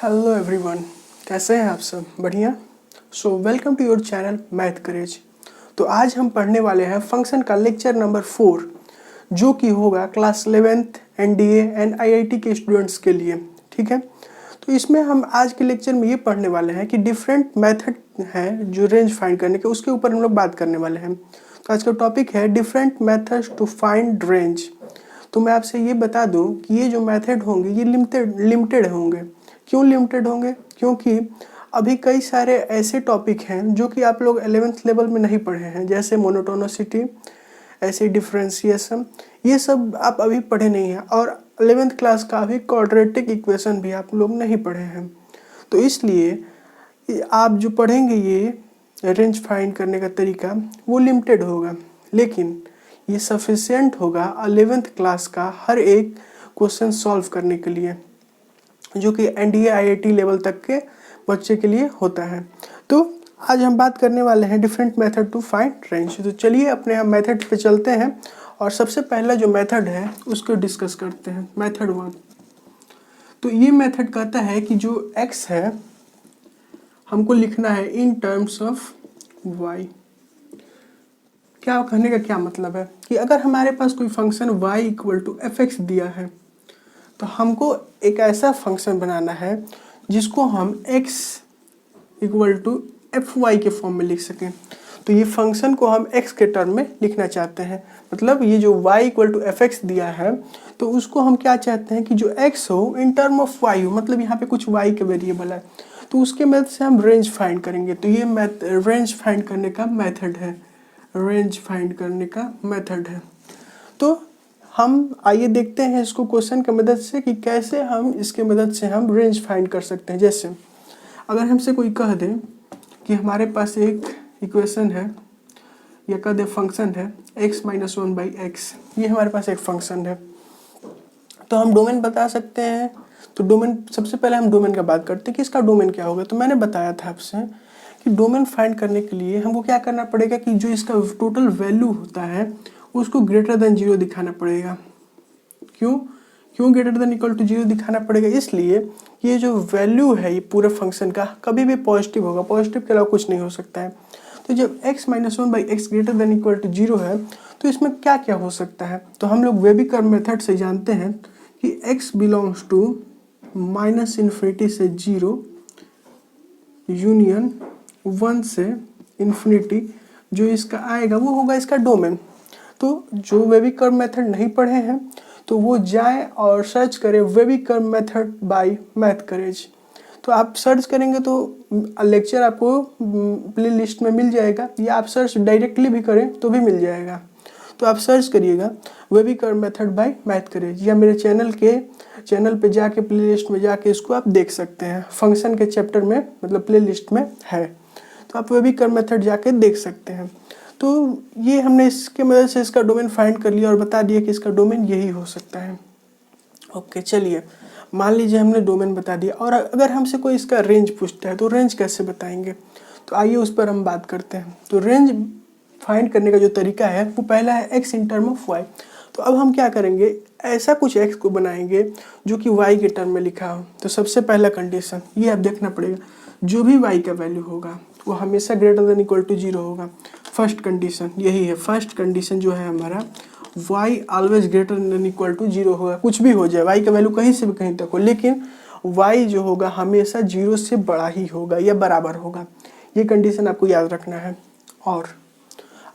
Hello everyone, कैसे हैं आप सब? बढ़िया। So welcome to your channel Math Courage. तो आज हम पढ़ने वाले हैं फंक्शन का लेक्चर नंबर 4, जो कि होगा class 11th NDA and IIT के स्टूडेंट्स के लिए। ठीक है, तो इसमें हम आज के लेक्चर में ये पढ़ने वाले हैं कि डिफरेंट मेथड हैं जो रेंज फाइंड करने के, उसके ऊपर हम लोग बात करने वाले हैं। तो आज का टॉपिक है different methods to find range. तो मैं आपसे ये बता दूं कि ये जो मेथड होंगे ये लिमिटेड होंगे। क्यों लिमिटेड होंगे? क्योंकि अभी कई सारे ऐसे टॉपिक हैं जो कि आप लोग 11th लेवल में नहीं पढ़े हैं, जैसे मोनोटोनिसिटी, ऐसे डिफरेंशिएशन, ये सब आप अभी पढ़े नहीं हैं। और 11th क्लास का अभी क्वाड्रेटिक इक्वेशन भी आप लोग नहीं पढ़े हैं। तो इसलिए आप जो पढ़ेंगे ये रेंज फाइंड करने का तरीका वो लिमिटेड होगा, लेकिन ये सफिशिएंट होगा 11th क्लास का हर एक क्वेश्चन सॉल्व करने के लिए, जो कि एनडीए आईआईटी लेवल तक के बच्चे के लिए होता है। तो आज हम बात करने वाले हैं different method to find range. तो चलिए अपने हम मेथड पे चलते हैं और सबसे पहला जो मेथड है उसको डिस्कस करते हैं, मेथड 1। तो ये मेथड कहता है कि जो x है हमको लिखना है इन टर्म्स ऑफ y। क्या कहने का क्या मतलब है कि अगर हमारे पास कोई function y equal to fx दिया है तो हमको एक ऐसा फंक्शन बनाना है जिसको हम x इक्वल टू fy के फॉर्म में लिख सकें। तो ये फंक्शन को हम x के टर्म में लिखना चाहते हैं, मतलब ये जो y इक्वल टू fx दिया है तो उसको हम क्या चाहते हैं कि जो x हो इन टर्म ऑफ y हो, मतलब यहाँ पे कुछ y के वेरिएबल है, तो उसके मदद से हम रेंज फाइंड करेंगे। तो ये रेंज फाइंड करने का मेथड है, रेंज फाइंड करने का मेथड है। तो हम आइए देखते हैं इसको क्वेश्चन की मदद से कि कैसे हम इसके मदद से हम रेंज फाइंड कर सकते हैं। जैसे अगर हमसे कोई कह दे कि हमारे पास एक इक्वेशन है या कह दे फंक्शन है x माइनस 1/x, ये हमारे पास एक फंक्शन है, तो हम डोमेन बता सकते हैं। तो डोमेन, सबसे पहले हम डोमेन का बात करते हैं कि इसका डोमेन क्या होगा। तो मैंने बताया था आपसे कि डोमेन फाइंड करने के लिए हमको क्या करना पड़ेगा कि जो इसका टोटल वैल्यू होता है उसको ग्रेटर देन 0 दिखाना पड़ेगा। क्यों ग्रेटर देन इक्वल टू 0 दिखाना पड़ेगा? इसलिए कि ये जो वैल्यू है ये पूरे फंक्शन का कभी भी पॉजिटिव होगा, पॉजिटिव के अलावा कुछ नहीं हो सकता है। तो जब x minus 1/x greater than equal to 0 है तो इसमें क्या क्या हो सकता है? तो हम लोग वेबिकर मेथड से जानते हैं कि x belongs to minus infinity से 0 यूनियन 1 से इन्फिनिटी, जो इसका आएगा वो होगा इसका डोमेन। तो जो वेबिकर मेथड नहीं पढ़े हैं तो वो जाएं और सर्च करें वेबिकर मेथड बाय मैथ करेज। तो आप सर्च करेंगे तो लेक्चर आपको प्ले लिस्ट में मिल जाएगा, या आप सर्च डायरेक्टली भी करें तो भी मिल जाएगा। तो आप सर्च करिएगा वेबिकर मेथड बाय मैथ करेज, या मेरे चैनल पे जाके प्ले लिस्ट में जाके इसको आप देख सकते हैं। फंक्शन के चैप्टर में, मतलब प्ले लिस्ट में है, तो आप वेबिकर मेथड जाके देख सकते हैं। तो ये हमने इसके मदद से इसका डोमेन फाइंड कर लिया और बता दिया कि इसका डोमेन यही हो सकता है। ओके, चलिए मान लीजिए हमने डोमेन बता दिया, और अगर हमसे कोई इसका रेंज पूछता है तो रेंज कैसे बताएंगे, तो आइए उस पर हम बात करते हैं। तो रेंज फाइंड करने का जो तरीका है वो पहला है x in term of y। तो अब हम क्या करेंगे, ऐसा कुछ x को बनाएंगे जो कि y के टर्म में लिखा हो। तो सबसे पहला कंडीशन ये आप देखना पड़ेगा, जो भी y का वैल्यू होगा वो हमेशा ग्रेटर देन इक्वल टू 0 होगा। फर्स्ट कंडीशन यही है, फर्स्ट कंडीशन जो है हमारा y always greater than equal to 0 होगा। कुछ भी हो जाए, y का वैल्यू कहीं से भी कहीं तक हो, लेकिन y जो होगा हमेशा 0 से बड़ा ही होगा या बराबर होगा। ये कंडीशन आपको याद रखना है। और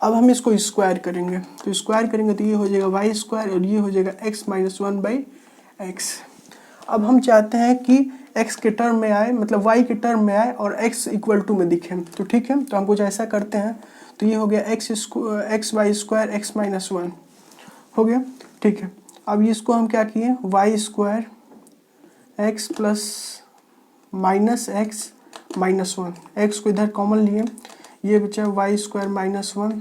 अब हम इसको स्क्वायर करेंगे, तो स्क्वायर करेंगे तो ये हो जाएगा वाई स्क्वायर और ये हो जाएगा x माइनस 1/x। अब हम चाहते हैं कि x के टर्म में आए, मतलब y के टर्म में आए और x इक्वल टू में दिखे। तो ठीक है, तो हम कुछ ऐसा करते हैं, तो ये हो गया x y square x minus 1 हो गया। ठीक है, अब इसको हम क्या किए, y square x plus minus x minus 1, x को इधर कॉमन लिए, ये बचा y square minus 1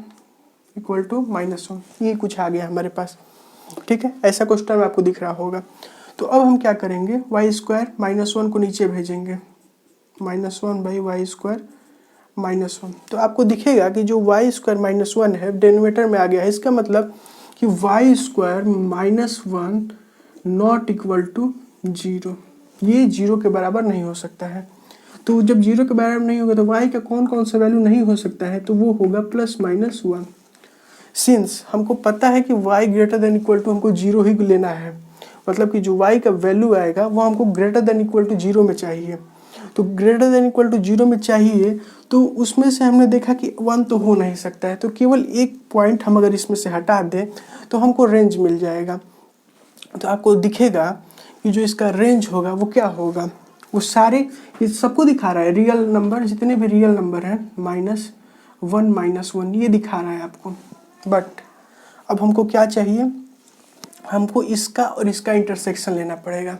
equal to minus 1, ये कुछ आ गया हमारे पास। ठीक है, ऐसा कुछ टर्म आपको दिख रहा होगा। तो अब हम क्या करेंगे, वाई स्क्वायर माइनस 1 को नीचे भेजेंगे, माइनस 1/y स्क्वायर माइनस 1। तो आपको दिखेगा कि जो वाई स्क्वायर माइनस 1 है डिनोमिनेटर में आ गया है। इसका मतलब कि y square minus 1 not equal to 0। ये 0 के बराबर नहीं हो सकता है। तो जब 0 के बराबर नहीं होगा तो y का कौन कौन सा वैल्यू नहीं हो सकता है, तो वो होगा +-1। सिंस हमको पता है कि y greater than equal to हमको 0 ही लेना है, मतलब कि जो y का वैल्यू आएगा वो हमको ग्रेटर देन इक्वल टू 0 में चाहिए। तो ग्रेटर देन इक्वल टू 0 में चाहिए, तो उसमें से हमने देखा कि 1 तो हो नहीं सकता है, तो केवल एक पॉइंट हम अगर इसमें से हटा दें तो हमको रेंज मिल जाएगा। तो आपको दिखेगा कि जो इसका रेंज होगा वो क्या होगा, वो सारे ये सबको दिखा रहा है, रियल नंबर जितने भी रियल नंबर हैं -1 -1 ये दिखा रहा है आपको। बट अब हमको क्या चाहिए, हमको इसका और इसका इंटरसेक्शन लेना पड़ेगा।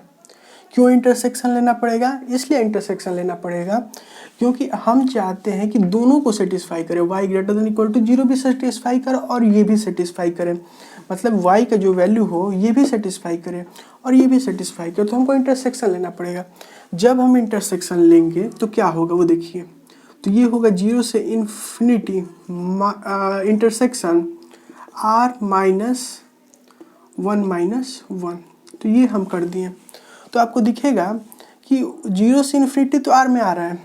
क्यों इंटरसेक्शन लेना पड़ेगा, इसलिए इंटरसेक्शन लेना पड़ेगा क्योंकि हम चाहते हैं कि दोनों को सेटिस्फाई करे, y greater than equal to 0 भी सेटिस्फाई करे और ये भी सेटिस्फाई करे, मतलब y का जो वैल्यू हो ये भी सेटिस्फाई करे और ये भी सेटिस्फाई करे। तो हमको इंटरसेक्शन लेना पड़ेगा। जब हम इंटरसेक्शन लेंगे तो क्या होगा वो देखिए, तो ये होगा 0 से इन्फिनिटी इंटरसेक्शन r -1 तो ये हम कर दिए। तो आपको दिखेगा कि 0 से इन्फिनिटी तो r में आ रहा है,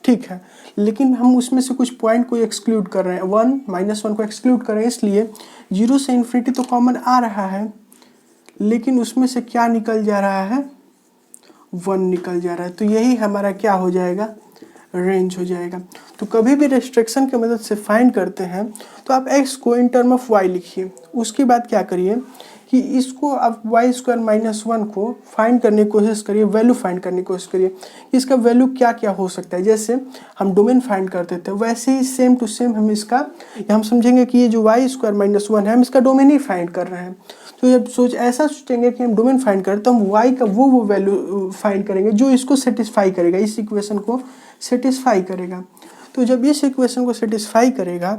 ठीक है, लेकिन हम उसमें से कुछ पॉइंट को एक्सक्लूड कर रहे हैं, 1 को एक्सक्लूड कर रहे हैं, इसलिए 0 से इन्फिनिटी तो कॉमन आ रहा है, लेकिन उसमें से क्या निकल जा रहा है, 1 निकल जा रहा है। तो यही हमारा क्या हो जाएगा, रेंज हो जाएगा। तो कभी भी रेस्ट्रिक्शन की मदद से फाइंड करते हैं तो आप x को इन टर्म ऑफ y लिखिए, उसके बाद क्या करिए कि इसको आप y² - 1 को फाइंड करने की कोशिश करिए, वैल्यू फाइंड करने की कोशिश करिए, इसका वैल्यू क्या क्या हो सकता है। जैसे हम डोमेन फाइंड करते थे वैसे ही सेम टू सेम हम इसका, हम समझेंगे कि ये जो y² - 1 है हम इसका डोमेन ही फाइंड कर रहे हैं। तो जब ऐसा सोचेंगे कि हम डोमेन फाइंड करें तो हम y का वो वैल्यू फाइंड करेंगे जो इसको सेटिस्फाई करेगा, इस इक्वेशन को सेटिस्फाई करेगा। तो जब इस इक्वेशन को सेटिस्फाई करेगा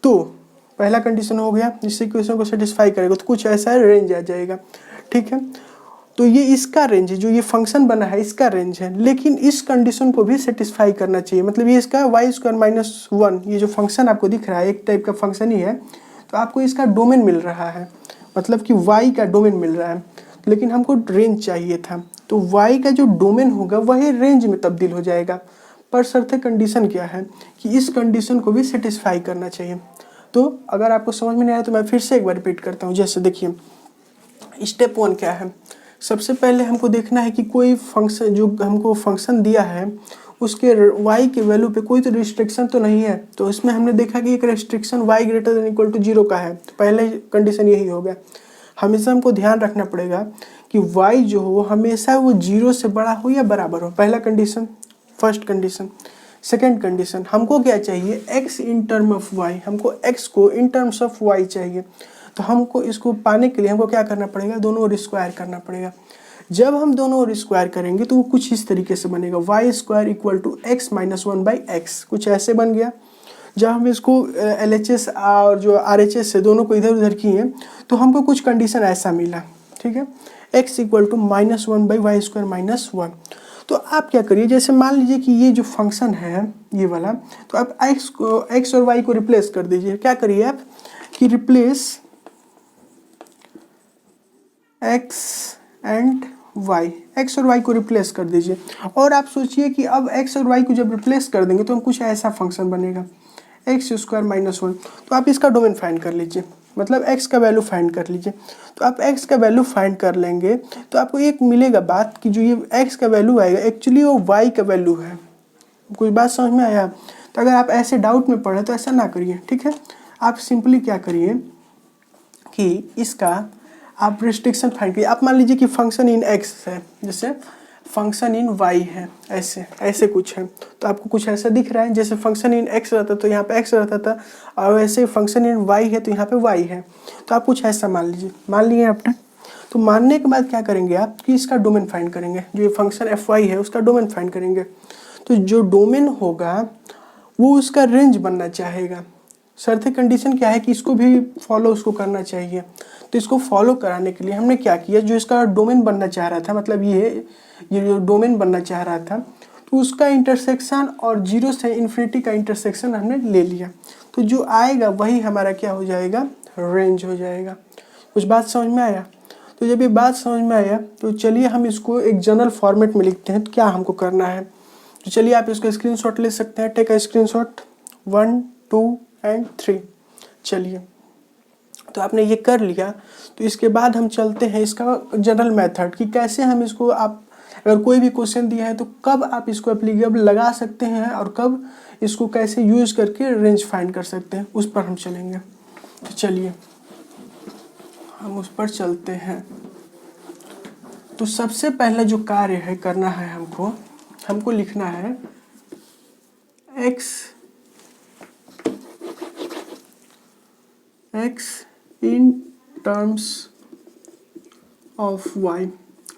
तो पहला कंडीशन हो गया, इस इक्वेशन को सेटिस्फाई करेगा तो कुछ ऐसा रेंज आ जाएगा, ठीक है। तो ये इसका रेंज है, जो ये फंक्शन बना है इसका रेंज है, लेकिन इस कंडीशन को भी सेटिस्फाई करना चाहिए, मतलब ये इसका y² - 1 ये जो फंक्शन आपको दिख रहा है एक टाइप का फंक्शन ही है, तो आपको इसका डोमेन मिल रहा है, मतलब कि y का डोमेन मिल रहा है, लेकिन हमको रेंज चाहिए था। तो y का जो डोमेन होगा वही रेंज में तब्दील हो जाएगा, पर शर्त कंडीशन क्या है कि इस कंडीशन को भी सेटिस्फाई करना चाहिए। तो अगर आपको समझ में नहीं आया तो मैं फिर से एक बार रिपीट करता हूँ। जैसे देखिए स्टेप 1 क्या है, सबसे पहले हमको देखना है कि कोई फंक्शन जो हमको फंक्शन दिया है उसके y के वैल्यू पे कोई तो रिस्ट्रिक्शन तो नहीं है। तो इसमें हमने देखा कि एक restriction y greater than equal to 0 का है, तो पहले कंडीशन यही हो गया। हमेशा हमको ध्यान रखना पड़ेगा कि y जो हो हमेशा वो 0 से बड़ा हो या बराबर हो, पहला condition, first condition. Second condition, हमको क्या चाहिए, x in term of y, हमको x को इन टर्म्स ऑफ y चाहिए। तो हमको इसको पाने के लिए हमको क्या करना पड़ेगा, दोनों ओर स्क्वायर करना पड़ेगा। जब हम दोनों ओर स्क्वायर करेंगे तो वो कुछ इस तरीके से बनेगा, y² = x - 1/x, कुछ ऐसे बन गया। जब हम इसको LHS और जो RHS से दोनों को इधर उधर किए तो हमको कुछ कंडीशन ऐसा मिला, ठीक है, x = -1/y² - 1। तो आप क्या करिए, जैसे मान लीजिए कि ये जो फंक्शन है ये वाला, तो आप x और y को रिप्लेस कर दीजिए। क्या करिए आप कि replace x and y, x और y को रिप्लेस कर दीजिए। और आप सोचिए कि अब x और y को जब रिप्लेस कर देंगे तो हम कुछ ऐसा फंक्शन बनेगा x² - 1। तो आप इसका डोमेन फाइंड कर लीजिए, मतलब x का वैल्यू फाइंड कर लीजिए। तो आप x का वैल्यू फाइंड कर लेंगे तो आपको एक मिलेगा बात कि जो ये x का वैल्यू आएगा एक्चुअली वो y का वैल्यू है। कुछ बात समझ में आया? तो अगर आप ऐसे डाउट में पड़े तो ऐसा ना करिए, ठीक है। आप सिंपली क्या करिए कि इसका आप रिस्ट्रिक्शन फाइंड करिए। आप मान लीजिए कि फंक्शन इन x है, जैसे फंक्शन इन y है, ऐसे ऐसे कुछ है, तो आपको कुछ ऐसा दिख रहा है, जैसे फंक्शन इन x रहता तो यहाँ पे x रहता था, और वैसे फंक्शन इन y है तो यहाँ पे y है। तो आप कुछ ऐसा मान लीजिए, मान लिए आपने। तो मानने के बाद क्या करेंगे आप कि इसका डोमेन फाइंड करेंगे, जो ये फंक्शन fy है उसका डोमेन फाइंड करेंगे। तो जो डोमेन होगा वो उसका रेंज बनना चाहेगा। शर्त कंडीशन क्या है कि इसको भी फॉलो उसको करना चाहिए। तो इसको फॉलो कराने के लिए हमने क्या किया, जो इसका डोमेन बनना चाह रहा था, मतलब ये जो डोमेन बनना चाह रहा था तो उसका इंटरसेक्शन और 0 से इन्फिनिटी का इंटरसेक्शन हमने ले लिया। तो जो आएगा वही हमारा क्या हो जाएगा, रेंज हो जाएगा। कुछ बात समझ में आया? तो जब ये बात समझ में आया तो चलिए हम इसको एक जनरल फॉर्मेट में लिखते हैं। तो क्या हमको करना है, तो चलिए आप इसको स्क्रीनशॉट ले सकते हैं। Take a screenshot 1 2 and 3। चलिए, तो आपने ये कर लिया। तो इसके बाद हम चलते हैं इसका जनरल मेथड कि कैसे हम इसको, आप अगर कोई भी क्वेश्चन दिया है तो कब आप इसको एप्लीकेबल लगा सकते हैं और कब इसको कैसे यूज करके रेंज फाइंड कर सकते हैं, उस पर हम चलेंगे। तो चलिए हम उस पर चलते हैं। तो सबसे पहले जो कार्य है करना है हमको लिखना है x in terms of y।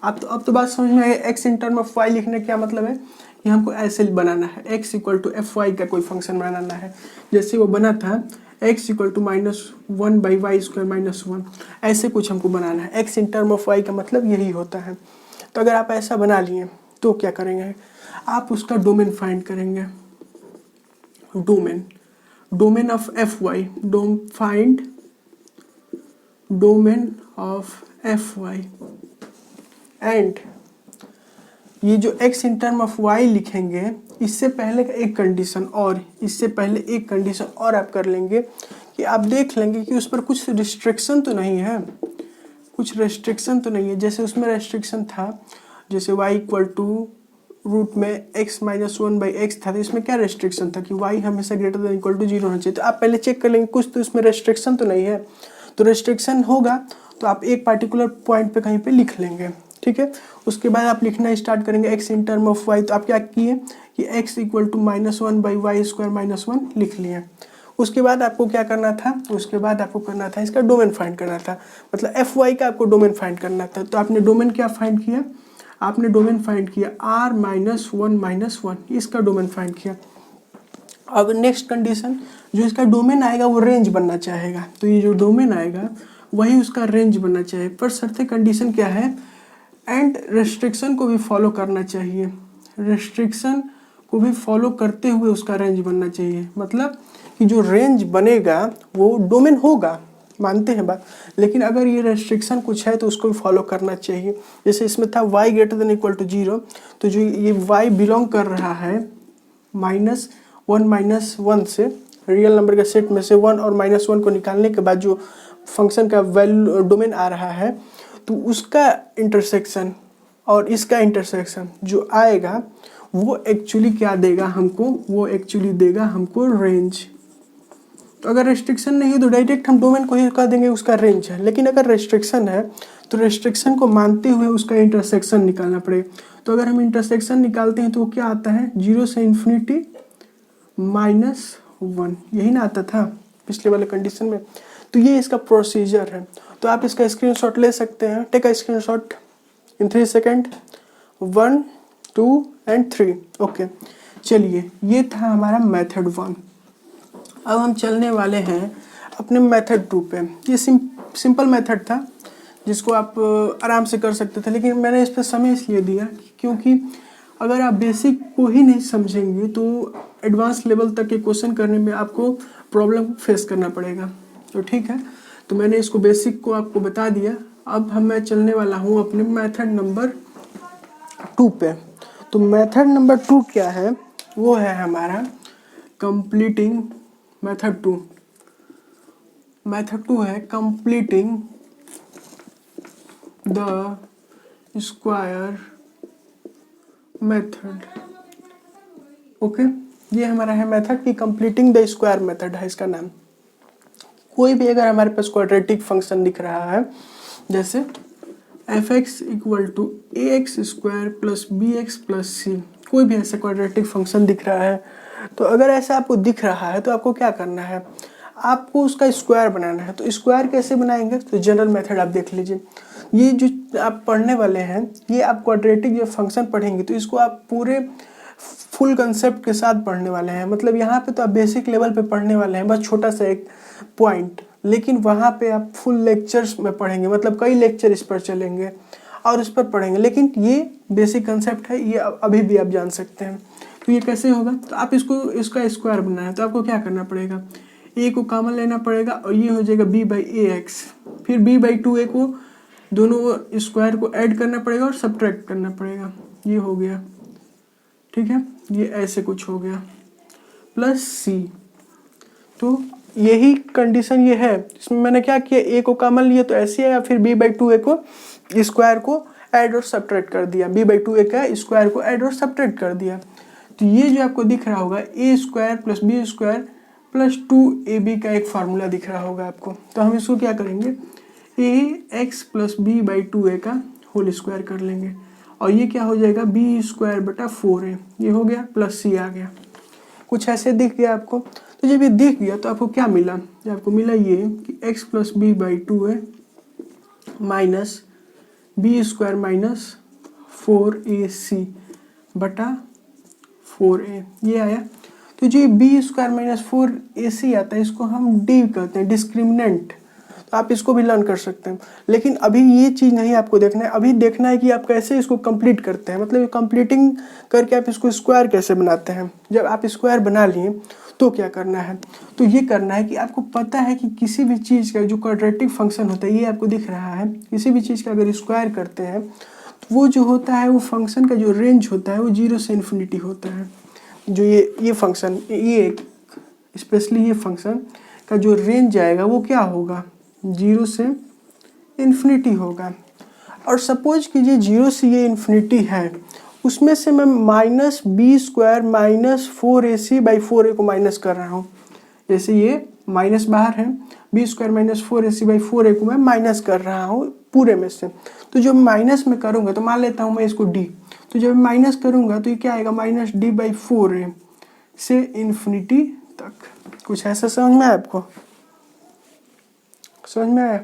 अब तो बात समझ में आई। x in term of y लिखने का क्या मतलब है कि हमको ऐसे बनाना है, x equal to f y का कोई फंक्शन बनाना है। जैसे वो बना था x equal to -1 by y square -1, ऐसे कुछ हमको बनाना है। x in term of y का मतलब यही होता है। तो अगर आप ऐसा बना लिए तो क्या करेंगे, आप उसका डोमेन फाइंड करेंगे। Domain of f y, find domain of f y. And ये जो x in term of y लिखेंगे, इससे पहले एक कंडीशन और आप कर लेंगे कि आप देख लेंगे कि उस पर कुछ रिस्ट्रिक्शन तो नहीं है, जैसे उसमें रेस्ट्रिक्शन था, जैसे y इक्वल टू रूट में x माइनस 1 बाई एक्स था। तो इसमें क्या रेस्ट्रिक्शन था कि y हमेशा ग्रेटर देन इक्वल टू 0 होना चाहिए। तो आप पहले चेक कर लेंगे कुछ तो इसमें रेस्ट्रिक्शन तो नहीं है। तो रेस्ट्रिक्शन होगा तो आप एक पार्टिकुलर पॉइंट पे कहीं पे लिख लेंगे, ठीक है। उसके बाद आप लिखना स्टार्ट करेंगे x in term of y। तो आप क्या किए कि x equal to -1 by y square -1 लिख लिए। उसके बाद आपको क्या करना था, इसका डोमेन फाइंड करना था, मतलब एफ वाई का आपको डोमेन फाइंड करना था। तो आपने डोमेन क्या फाइंड किया, r -1 इसका डोमेन फाइंड किया। अब नेक्स्ट कंडीशन, जो इसका डोमेन आएगा वो रेंज बनना चाहेगा। तो ये जो डोमेन आएगा वही उसका रेंज बनना चाहिए, पर शर्त कंडीशन क्या है, एंड रेस्ट्रिक्शन को भी फॉलो करना चाहिए। रेस्ट्रिक्शन को भी फॉलो करते हुए उसका रेंज बनना चाहिए। मतलब कि जो रेंज बनेगा वो डोमेन होगा, मानते हैं बात, लेकिन अगर ये रेस्ट्रिक्शन कुछ है तो उसको भी फॉलो करना चाहिए। जैसे इसमें था y greater than equal to 0, तो जो ये y बिलोंग कर रहा है -1 से, रियल नंबर के सेट में से 1 और -1 को निकालने के बाद जो फंक्शन का वैल्यू डोमेन आ रहा है, तो उसका इंटरसेक्शन और इसका इंटरसेक्शन जो आएगा वो एक्चुअली क्या देगा हमको, देगा हमको रेंज। तो अगर रेस्ट्रिक्शन नहीं है तो डायरेक्ट हम डोमेन को ही कह देंगे उसका रेंज है, लेकिन अगर रेस्ट्रिक्शन है तो रेस्ट्रिक्शन को मानते हुए उसका इंटरसेक्शन निकालना पड़ेगा। तो अगर हम इंटरसेक्शन निकालते हैं तो वो क्या आता है, 0 से इन्फिनिटी -1, यही ना आता था पिछले वाले कंडीशन में। तो ये इसका प्रोसीजर है। तो आप इसका स्क्रीनशॉट ले सकते हैं। Take a screenshot in 3 second, 1 2 and 3। Okay, चलिए ये था हमारा मेथड 1। अब हम चलने वाले हैं अपने मेथड 2 पे। ये सिंपल मेथड था जिसको आप आराम से कर सकते थे, लेकिन मैंने इस पर समय इसलिए दिया क्योंकि अगर आप बेसिक को ही नहीं समझेंगे तो एडवांस लेवल तक के क्वेश्चन करने में आपको प्रॉब्लम फेस करना पड़ेगा। तो ठीक है, तो मैंने इसको बेसिक को आपको बता दिया। अब मैं चलने वाला हूँ अपने मेथड नंबर 2 पे। तो मेथड नंबर 2 क्या है, वो है हमारा कंप्लीटिंग मेथड 2। मेथड 2 है completing the square method. Okay, ये हमारा है मेथड की कंप्लीटिंग द स्क्वायर मेथड है इसका नाम। कोई भी अगर हमारे पास क्वाड्रेटिक फंक्शन दिख रहा है, जैसे f(x) equal to ax square plus bx plus c, कोई भी ऐसा क्वाड्रेटिक फंक्शन दिख रहा है, तो अगर ऐसा आपको दिख रहा है तो आपको क्या करना है, आपको उसका स्क्वायर बनाना है। तो स्क्वायर कैसे बनाएंगे, तो जनरल मेथड आप देख लीजिए। ये जो आप पढ़ने वाले हैं, ये आप क्वाड्रेटिक जो फंक्शन पढ़ेंगे तो इसको आप पूरे फुल कंसेप्ट के साथ पढ़ने वाले हैं। मतलब यहाँ पे तो आप बेसिक लेवल पे पढ़ने वाले हैं, बस छोटा सा एक पॉइंट, लेकिन वहाँ पे आप फुल लेक्चर्स में पढ़ेंगे, मतलब कई लेक्चर इस पर चलेंगे और इस पर पढ़ेंगे। लेकिन ये बेसिक कंसेप्ट है, ये अभी भी आप जान सकते हैं। तो ये कैसे होगा, तो आप इसका स्क्वायर बनाना है तो आपको क्या करना पड़ेगा, a को कॉमन लेना पड़ेगा और ये हो जाएगा b/ax। फिर b/2a को दोनों स्क्वायर को ऐड करना पड़ेगा और सब्ट्रैक्ट करना पड़ेगा। ये हो गया, ठीक है, ये ऐसे कुछ हो गया प्लस सी। तो यही कंडीशन ये है। इसमें मैंने क्या किया, ए को कॉमन लिया तो ऐसे है, या फिर b/2a को स्क्वायर को ऐड और सब्ट्रैक्ट कर दिया, b/2a का स्क्वायर को ऐड और सब्ट्रैक्ट कर दिया। तो ये जो आपको दिख रहा होगा a² + b² + 2ab का एक फार्मूला दिख रहा होगा आपको। तो हम इसको क्या करेंगे, ax + b/2a का होल स्क्वायर कर लेंगे और ये क्या हो जाएगा, b²/4a, ये हो गया प्लस c आ गया। कुछ ऐसे दिख गया आपको। तो जब ये दिख गया तो आपको क्या मिला, ये आपको मिला ये कि x + b/2a minus b² - 4ac बटा 4a, ये आया। तो जो b² - 4ac आता है इसको हम d कहते हैं, डिस्क्रिमिनेंट। तो आप इसको भी लर्न कर सकते हैं, लेकिन अभी ये चीज़ नहीं आपको देखना है। अभी देखना है कि आप कैसे इसको कंप्लीट करते हैं, मतलब कंप्लीटिंग करके आप इसको स्क्वायर कैसे बनाते हैं। जब आप स्क्वायर बना लिए तो क्या करना है, तो ये करना है कि आपको पता है कि किसी भी चीज़ का जो क्वाड्रेटिक फंक्शन होता है, ये आपको दिख रहा है, किसी भी चीज़ का अगर स्क्वायर करते हैं तो वो जो होता है, वो फंक्शन का जो रेंज होता है वो 0 से इन्फिनिटी होता है। जो ये फंक्शन, ये स्पेशली ये फंक्शन का जो रेंज आएगा वो क्या होगा, 0 से इन्फिनिटी होगा। और सपोज कीजिए 0 से ये इन्फिनिटी है, उसमें से मैं -b² - 4ac/4a को माइनस कर रहा हूँ। जैसे ये माइनस बाहर है, b² - 4ac/4a को मैं माइनस कर रहा हूँ पूरे में से। तो जब माइनस में करूँगा तो मान लेता हूँ मैं इसको d, तो जब माइनस करूँगा तो ये क्या आएगा, -d/4a से इन्फिनिटी तक। कुछ ऐसा समझ में आया आपको, समझ में आया।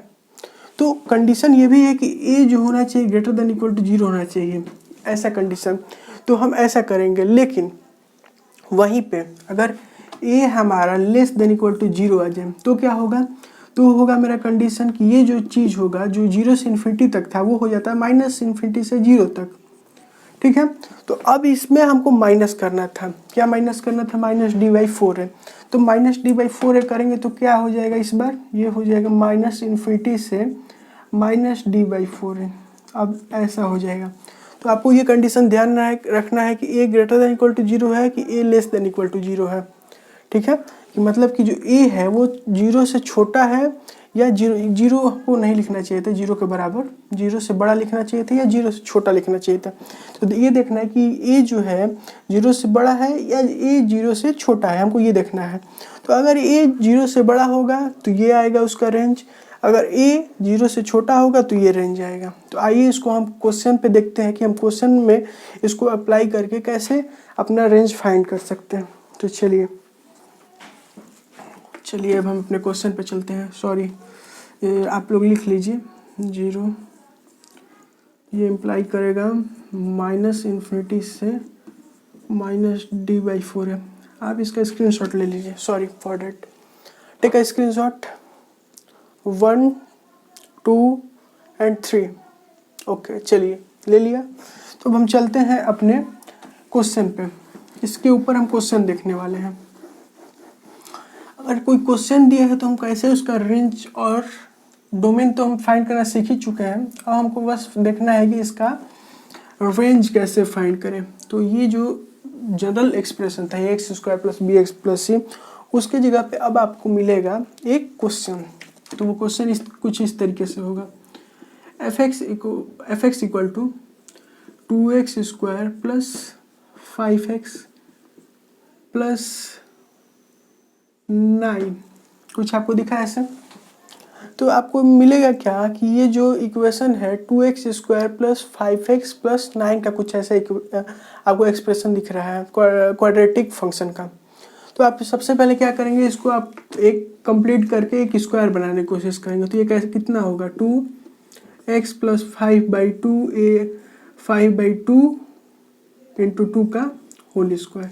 तो कंडीशन ये भी है कि a जो होना चाहिए > 0 होना चाहिए, ऐसा कंडीशन। तो हम ऐसा करेंगे, लेकिन वहीं पे अगर a हमारा < 0 आ जाए तो क्या होगा, तो होगा मेरा कंडीशन कि ये जो चीज़ होगा जो 0 से इन्फिनिटी तक था वो हो जाता है -∞ से 0 तक, ठीक है। तो अब इसमें हमको माइनस करना था, क्या माइनस करना था, -d/4a। तो -d/4a करेंगे तो क्या हो जाएगा, इस बार ये हो जाएगा -∞ से -d/4a। अब ऐसा हो जाएगा। तो आपको ये कंडीशन ध्यान रखना है कि a > 0 है कि a < 0 है, ठीक है। कि मतलब कि जो a है वो 0 से छोटा है या 0 को नहीं लिखना चाहिए था, 0 के बराबर, 0 से बड़ा लिखना चाहिए था या 0 से छोटा लिखना चाहिए था। तो ये देखना है कि a जो है 0 से बड़ा है या a 0 से छोटा है, हमको ये देखना है। तो अगर a 0 से बड़ा होगा तो ये आएगा उसका रेंज, अगर a 0 से छोटा होगा तो ये रेंज आएगा। तो आइए इसको हम क्वेश्चन पे देखते हैं कि हम क्वेश्चन में इसको अप्लाई करके कैसे अपना रेंज फाइंड कर सकते हैं। तो चलिए अब हम अपने क्वेश्चन पे चलते हैं। सॉरी, आप लोग लिख लीजिए 0, ये इम्प्लाई करेगा -∞ से -d/4 है। आप इसका स्क्रीनशॉट ले लीजिए, sorry for that, take a screenshot 1, 2 and 3। Okay, चलिए ले लिया। तो अब हम चलते हैं अपने क्वेश्चन पे। इसके ऊपर हम क्वेश्चन देखने वाले हैं। अगर कोई क्वेश्चन दिया है तो हम कैसे उसका रेंज और डोमेन तो हम फाइंड करना सीख ही चुके हैं, अब हमको बस देखना है कि इसका रेंज कैसे फाइंड करें। तो ये जो जनरल एक्सप्रेशन था x² + bx + c, उसके जगह पे अब आपको मिलेगा एक क्वेश्चन। तो वो क्वेश्चन कुछ इस तरीके से होगा, fx = 2x² + 5x + 9, कुछ आपको दिखा है ऐसे। तो आपको मिलेगा क्या कि ये जो इक्वेशन है 2x² + 5x + 9 का कुछ ऐसा आपको एक्सप्रेशन दिख रहा है क्वाड्रेटिक फंक्शन का। तो आप सबसे पहले क्या करेंगे, इसको आप एक कंप्लीट करके एक स्क्वायर बनाने की कोशिश करेंगे। तो ये कैसे कितना होगा, 2x + 5/2a 5/2 × 2 का होल स्क्वायर।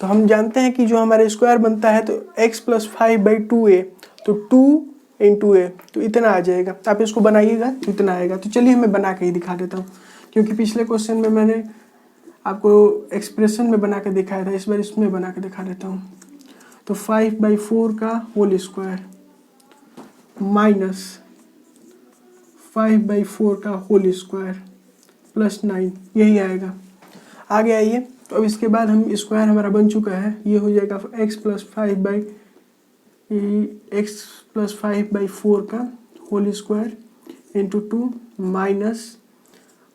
तो हम जानते हैं कि जो हमारा स्क्वायर बनता है तो x + 5/2a, तो 2 × a, तो इतना आ जाएगा। तो आप इसको बनाइएगा तो इतना आएगा। तो चलिए मैं बना के ही दिखा देता हूँ, क्योंकि पिछले क्वेश्चन में मैंने आपको एक्सप्रेशन में बना के दिखाया था, इस बार इसमें बना के दिखा देता हूँ। तो 5/4 का होल स्क्वायर 5/4 का होल स्क्वायर प्लस 9, यही आएगा। आगे आइए, तो अब इसके बाद हम स्क्वायर हमारा बन चुका है, ये हो जाएगा x+5/4 का होल स्क्वायर इंटू 2 माइनस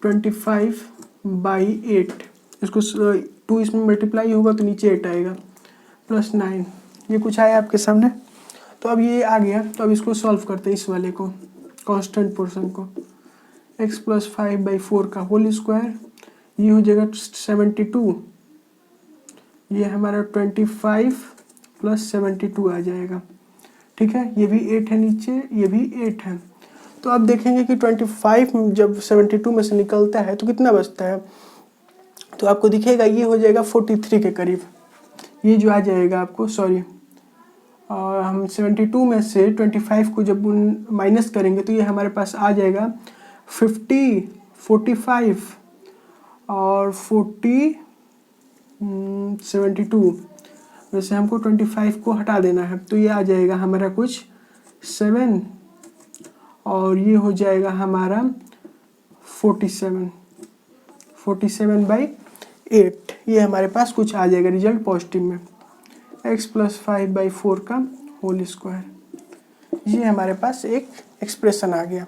25/8, इसको 2 इसमें मल्टीप्लाई होगा तो नीचे 8 आएगा प्लस 9, ये कुछ आया आपके सामने। तो अब ये आ गया, तो अब इसको सॉल्व करते हैं, इस वाले को, कांस्टेंट पोर्शन को। x+5/4 का होल स्क्वायर, ये हो जाएगा 72, ये हमारा 25 प्लस 72 आ जाएगा। ठीक है, ये भी 8 है नीचे, ये भी 8 है। तो अब देखेंगे कि 25 जब 72 में से निकलता है तो कितना बचता है, तो आपको दिखेगा ये हो जाएगा 43 के करीब, ये जो आ जाएगा आपको, सॉरी, और हम 72 में से 25 को जब माइनस करेंगे तो ये हमारे पास आ जाएगा 50, 45 और 72। वैसे हमको 25 को हटा देना है, तो ये आ जाएगा हमारा कुछ 7 और ये हो जाएगा हमारा 47/8, ये हमारे पास कुछ आ जाएगा रिजल्ट पॉजिटिव में। x+5/4 का होल स्क्वायर, ये हमारे पास एक एक्सप्रेशन आ गया।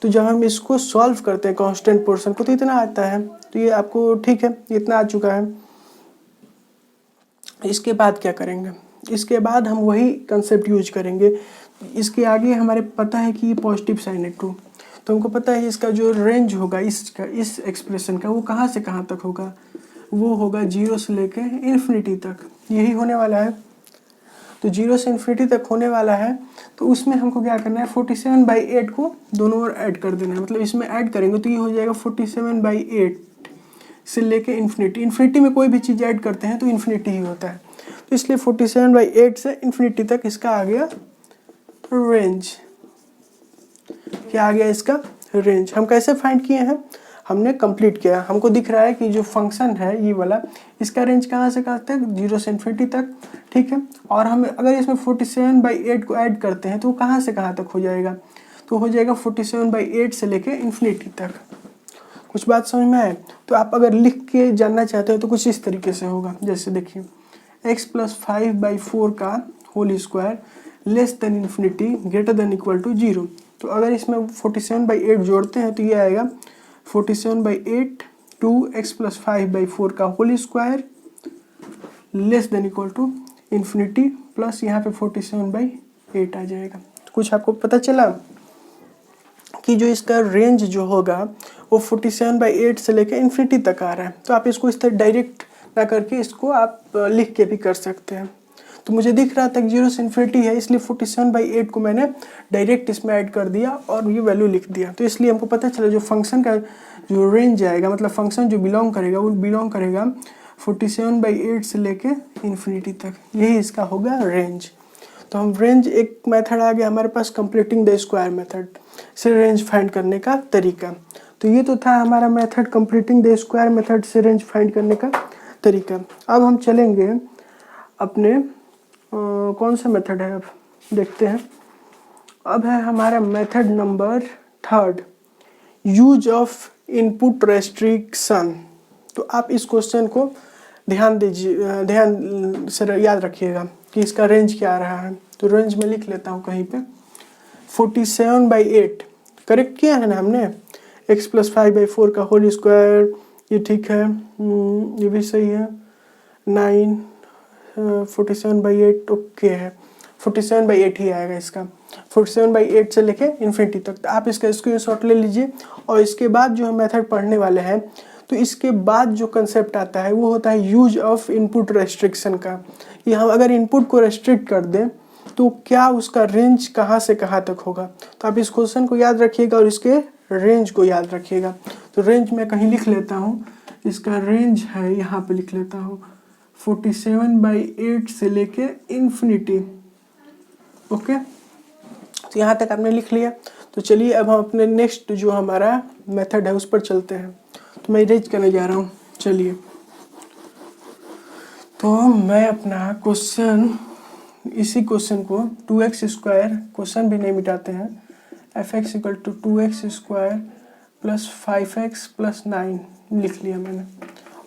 तो जब हम इसको सॉल्व करते हैं कांस्टेंट पोर्शन को तो इतना आता है, तो ये आपको ठीक है, इतना आ चुका है। इसके बाद क्या करेंगे, इसके बाद हम वही कंसेप्ट यूज करेंगे। इसके आगे हमारे पता है कि ये पॉजिटिव साइन है ट्रू, तो हमको पता है इसका जो रेंज होगा इसका, इस एक्सप्रेशन का, वो कहाँ से कहाँ तक होगा, वो होगा 0 से लेके इन्फिनिटी तक, यही होने वाला है। तो 0 से इन्फिनिटी तक होने वाला है, तो उसमें हमको क्या करना है, 47/8 को दोनों ओर ऐड कर देना है। मतलब इसमें ऐड करेंगे तो ये हो जाएगा 47/8 से लेके इन्फिनिटी। इन्फिनिटी में कोई भी चीज़ ऐड करते हैं तो इन्फिनिटी ही होता है, तो इसलिए 47/8 से इन्फिनिटी तक इसका आ गया रेंज। क्या आ गया इसका रेंज। हम कैसे फाइंड किए हैं, हमने कंप्लीट किया, हमको दिख रहा है कि जो फंक्शन है ये वाला, इसका रेंज कहाँ से कहाँ तक, 0 से इन्फिनिटी तक। ठीक है, और हम अगर इसमें 47/8 को ऐड करते हैं तो कहाँ से कहाँ तक हो जाएगा, तो हो जाएगा 47/8 से लेके इन्फिनिटी तक। कुछ बात समझ में आए, तो आप अगर लिख के जानना चाहते हो तो कुछ इस तरीके से होगा, जैसे देखिए x+5/4 का whole square less than infinity greater than equal to 0। तो अगर इसमें 47/8 जोड़ते हैं तो ये आएगा 47/8 टू x+5/4 का whole square less than equal to infinity plus यहाँ पे 47/8 आ जाएगा। तो कुछ आपको पता चला कि जो इसका रेंज जो होगा वो 47/8 से लेकर इन्फिनिटी तक आ रहा है। तो आप इसको इस तरह डायरेक्ट ना करके इसको आप लिख के भी कर सकते हैं। तो मुझे दिख रहा था कि 0 से इन्फिनिटी है, इसलिए 47/8 को मैंने डायरेक्ट इसमें ऐड कर दिया और ये वैल्यू लिख दिया। तो इसलिए हमको पता चला जो फंक्शन का जो रेंज आएगा, मतलब फंक्शन जो बिलोंग करेगा वो बिलोंग करेगा 47/8 से लेके इन्फिनिटी तक, यही इसका होगा रेंज। तो हम रेंज, एक मेथड आ गया हमारे पास कंप्लीटिंग द स्क्वायर मेथड से रेंज फाइंड करने का तरीका। तो ये तो था हमारा method completing the square method से रेंज फाइंड करने का तरीका। अब हम चलेंगे अपने कौन सा मेथड है, अब देखते हैं। अब है हमारा method number 3, use of input restriction. तो आप इस क्वेश्चन को ध्यान दीजिए, ध्यान से याद रखिएगा कि इसका रेंज क्या आ रहा है। तो रेंज में लिख लेता हूँ कहीं पे, 47/8 करेक्ट किया है ना हमने, x+5/4 का होल स्क्वायर, ये ठीक है, ये भी सही है, 9 47/8 ओके है, 47/8 ही आएगा इसका, 47/8 से लेके इन्फिनिटी तक। तो आप इसका स्क्रीनशॉट ले लीजिए और इसके बाद जो हम मेथड पढ़ने वाले हैं तो इसके बाद जो कंसेप्ट आता है वो होता है यूज ऑफ इनपुट रेस्ट्रिक्शन का। ये हम अगर इनपुट को रेस्ट्रिक्ट कर दें तो क्या उसका रेंज कहाँ से कहाँ तक होगा। तो आप इस क्वेश्चन को याद रखिएगा और इसके रेंज को याद रखिएगा। तो रेंज मैं कहीं लिख लेता हूँ, इसका रेंज है यहाँ पे लिख लेता हूँ 47/8 से लेके इन्फिनिटी। ओके, तो यहाँ तक आपने लिख लिया। तो चलिए अब हम अपने नेक्स्ट जो हमारा मेथड है उस पर चलते हैं। तो मैं इरेज करने जा रहा हूँ, चलिए। तो मैं अपना क्वेश्चन, इसी क्वेश्चन को 2x² क्वेश्चन भी नहीं मिटाते हैं, f x equal to 2x² plus 5x plus 9 लिख लिया मैंने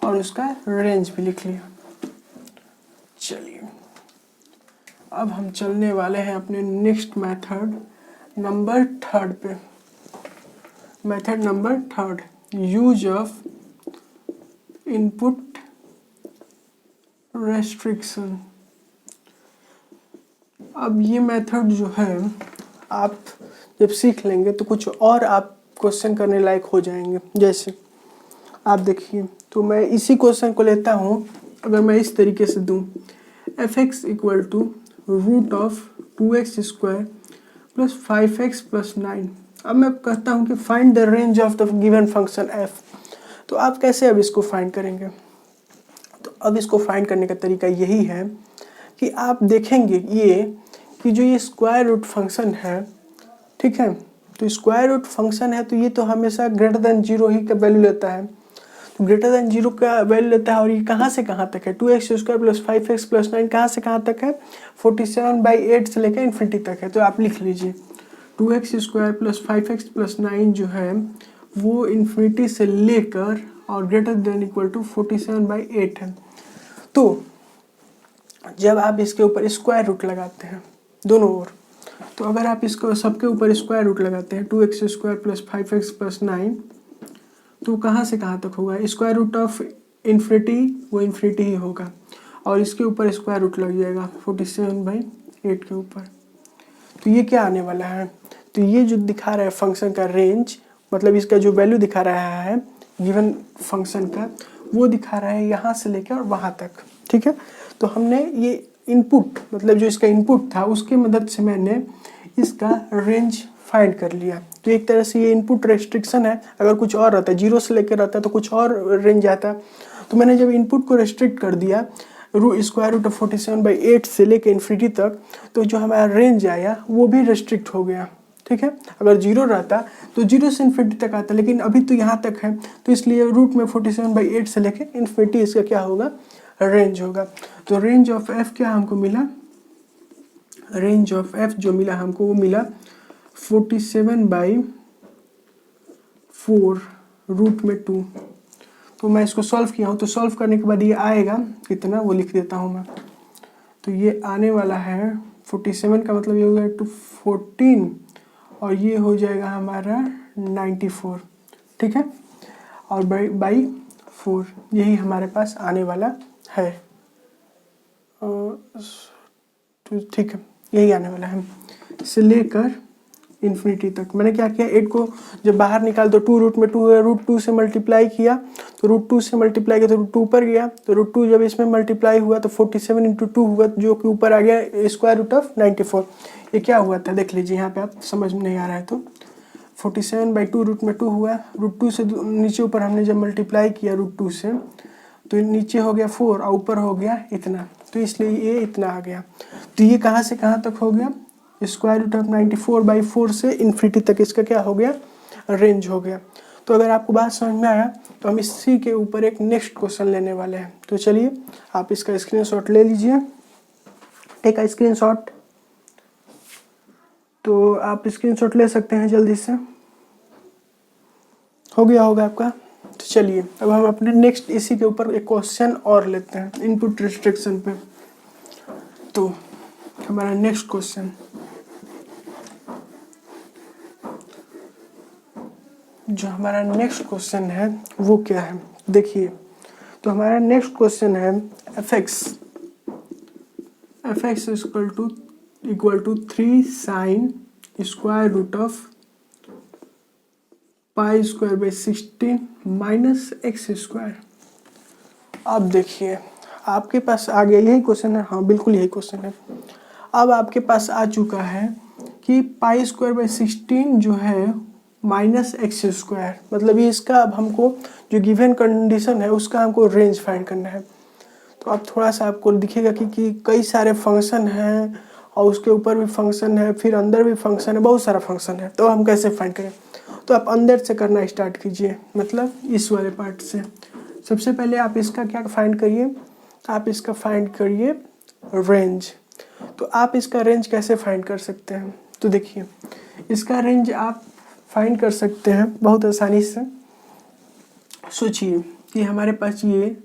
और उसका रेंज भी लिख लिया। चलिए अब हम चलने वाले हैं अपने नेक्स्ट मेथड नंबर थर्ड पे। Method number third, use of input restriction. अब ये मेथड जो है आप जब सीख लेंगे तो कुछ और आप क्वेश्चन करने लायक हो जाएंगे। जैसे आप देखिए, तो मैं इसी क्वेश्चन को लेता हूँ, अगर मैं इस तरीके से दूँ f x equal to root of 2x² plus 5x plus 9। अब मैं कहता हूँ कि find the range of the given function f। तो आप कैसे अब इसको फाइंड करेंगे? तो अब इसको फाइंड करने का तरीका यही है कि आप देखेंगे ये कि जो ये स्क्वायर रूट फंक्शन है, ठीक है, तो स्क्वायर रूट फंक्शन है तो ये तो हमेशा ग्रेटर देन 0 ही का वैल्यू लेता है। तो ग्रेटर देन 0 का वैल्यू लेता है और ये कहाँ से कहाँ तक है? 2x² प्लस 5x प्लस 9 कहाँ से कहाँ तक है? 47/8 से लेकर इन्फिनिटी तक है। तो आप लिख लीजिए 2x² प्लस 5x प्लस 9 जो है वो इन्फिनिटी से लेकर और ग्रेटर देन इक्वल टू 47/8 है। तो जब आप इसके ऊपर स्क्वायर रूट लगाते हैं दोनों ओर, तो अगर आप इसको सबके ऊपर स्क्वायर रूट लगाते हैं 2x² प्लस 5x प्लस 9, तो कहाँ से कहाँ तक होगा? स्क्वायर रूट ऑफ इन्फिनिटी वो इन्फिनिटी ही होगा और इसके ऊपर स्क्वायर रूट लग जाएगा 47/8 के ऊपर। तो ये क्या आने वाला है? तो ये जो दिखा रहा है फंक्शन का रेंज, मतलब इसका जो वैल्यू दिखा रहा है गिवन फंक्शन का, वो दिखा रहा है यहाँ से लेकर और वहाँ तक। ठीक है, तो हमने ये इनपुट, मतलब जो इसका इनपुट था उसकी मदद से मैंने इसका रेंज फाइंड कर लिया। तो एक तरह से ये इनपुट रेस्ट्रिक्शन है। अगर कुछ और रहता, 0 से लेकर रहता तो कुछ और रेंज आता। तो मैंने जब इनपुट को रेस्ट्रिक्ट कर दिया स्क्वायर रूट ऑफ 47/8 से लेकर इन्फिनिटी तक, तो जो हमारा रेंज आया वो भी रेस्ट्रिक्ट हो गया। ठीक है, अगर 0 रहता तो 0 से इन्फिनिटी तक आता, लेकिन अभी तो यहाँ तक है, तो इसलिए रूट में 47/8 से लेकर इन्फिनिटी इसका क्या होगा? रेंज होगा। तो रेंज ऑफ एफ क्या हमको मिला? रेंज ऑफ एफ जो मिला हमको वो मिला 47/4 रूट में 2। तो मैं इसको सॉल्व किया हूँ, तो सॉल्व करने के बाद ये आएगा कितना वो लिख देता हूँ मैं। तो ये आने वाला है 47 का मतलब ये हो गया 14 और ये हो जाएगा हमारा 94। ठीक है, और बाई 4 यही हमारे पास आने वाला है। तो ठीक है, यही आने वाला है से लेकर इन्फिनिटी तक। मैंने क्या किया, 8 को जब बाहर निकाल तो 2 रूट में 2 है, रूट 2 से मल्टीप्लाई किया, तो रूट 2 से मल्टीप्लाई किया तो रूट 2 ऊपर गया, तो रूट 2 जब इसमें मल्टीप्लाई हुआ तो 47 × 2 हुआ, जो कि ऊपर आ गया स्क्वायर रूट ऑफ 94। ये क्या हुआ था देख लीजिए, यहाँ पे आप समझ में नहीं आ रहा है तो 47/2 रूट में 2 हुआ, रूट 2 से नीचे ऊपर हमने जब मल्टीप्लाई किया रूट 2 से तो नीचे हो गया 4 और ऊपर हो गया इतना, तो इसलिए ये इतना आ गया। तो ये कहाँ से कहाँ तक हो गया? स्क्वायर रूट ऑफ 94/4 से इन्फिनिटी तक इसका क्या हो गया? रेंज हो गया। तो अगर आपको बात समझ में आया तो हम इसी के ऊपर एक नेक्स्ट क्वेश्चन लेने वाले हैं। तो चलिए आप इसका स्क्रीनशॉट ले लीजिए, टेक अ स्क्रीनशॉट। तो आप स्क्रीनशॉट ले सकते हैं जल्दी से, हो गया होगा आपका। तो चलिए अब हम अपने नेक्स्ट इसी के ऊपर एक क्वेश्चन और लेते हैं इनपुट रिस्ट्रिक्शन पे। तो हमारा नेक्स्ट क्वेश्चन, जो हमारा नेक्स्ट क्वेश्चन है वो क्या है देखिए। तो हमारा नेक्स्ट क्वेश्चन है F x equal to 3 sine square root of π² minus x²। अब देखिए आपके पास आ गया, यही क्वेश्चन है, हाँ बिल्कुल यही क्वेश्चन है। अब आपके पास आ चुका है कि π² जो है माइनस x², मतलब ये इसका अब हमको जो गिवन कंडीशन है उसका हमको रेंज फाइंड करना है। तो अब थोड़ा सा आपको दिखेगा कि कई सारे फंक्शन हैं और उसके ऊपर भी फंक्शन है, फिर अंदर भी फंक्शन है, बहुत सारा फंक्शन है। तो हम कैसे फाइंड करें? तो आप अंदर से करना स्टार्ट कीजिए, मतलब इस वाले पार्ट से। सबसे पहले आप इसका क्या फाइंड करिए, आप इसका फाइंड करिए रेंज। तो आप इसका रेंज कैसे फाइंड कर सकते हैं? तो देखिए इसका रेंज आप फाइंड कर सकते हैं बहुत आसानी से। सोचिए कि हमारे पास ये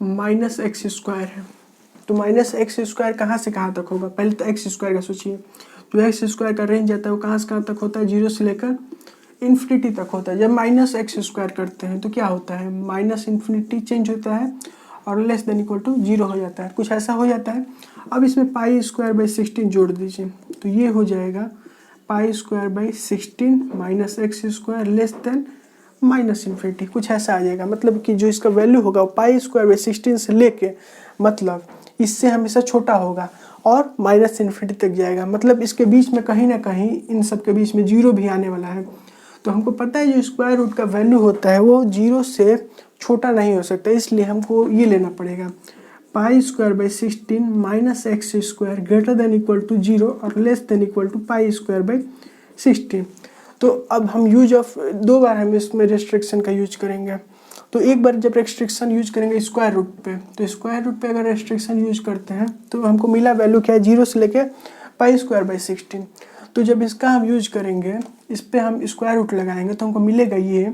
माइनस एक्स स्क्वायर है, तो माइनस एक्स स्क्वायर कहाँ से कहाँ तक होगा? पहले तो एक्स स्क्वायर का सोचिए, तो एक्स स्क्वायर का रेंज आता है वो कहाँ से कहाँ तक होता है? 0 से लेकर इन्फिनिटी तक होता है। जब माइनस एक्स स्क्वायर करते हैं तो क्या होता है? माइनस इन्फिनिटी चेंज होता है और लेस देन इक्वल टू 0 हो जाता है, कुछ ऐसा हो जाता है। अब इसमें पाई स्क्वायर बाई 16 जोड़ दीजिए, तो ये हो जाएगा पाई square by 16 minus x square less then minus infinity, कुछ ऐसा आ जाएगा। मतलब कि जो इसका वैल्यू होगा वो पाई स्क्वायर बाई 16 से लेके मतलब इससे हमेशा छोटा होगा और माइनस इन्फिनिटी तक जाएगा। मतलब इसके बीच में कहीं ना कहीं इन सब के बीच में 0 भी आने वाला है। तो हमको पता है जो स्क्वायर रूट का वैल्यू होता है वो 0 से छोटा नहीं हो सकता, इसलिए हमको ये लेना पड़ेगा pi square by 16 minus x square greater than equal to 0 और less than equal to pi square by 16। तो अब हम यूज ऑफ दो बार हम इसमें रेस्ट्रिक्शन का यूज करेंगे। तो एक बार जब रेस्ट्रिक्शन यूज करेंगे स्क्वायर रूट पे, तो स्क्वायर रूट पे अगर रेस्ट्रिक्शन यूज करते हैं तो हमको मिला वैल्यू क्या है? 0 से लेके पाई स्क्वायर बाई 16। तो जब इसका हम यूज करेंगे, इस पर हम स्क्वायर रूट लगाएंगे तो हमको मिलेगा ये,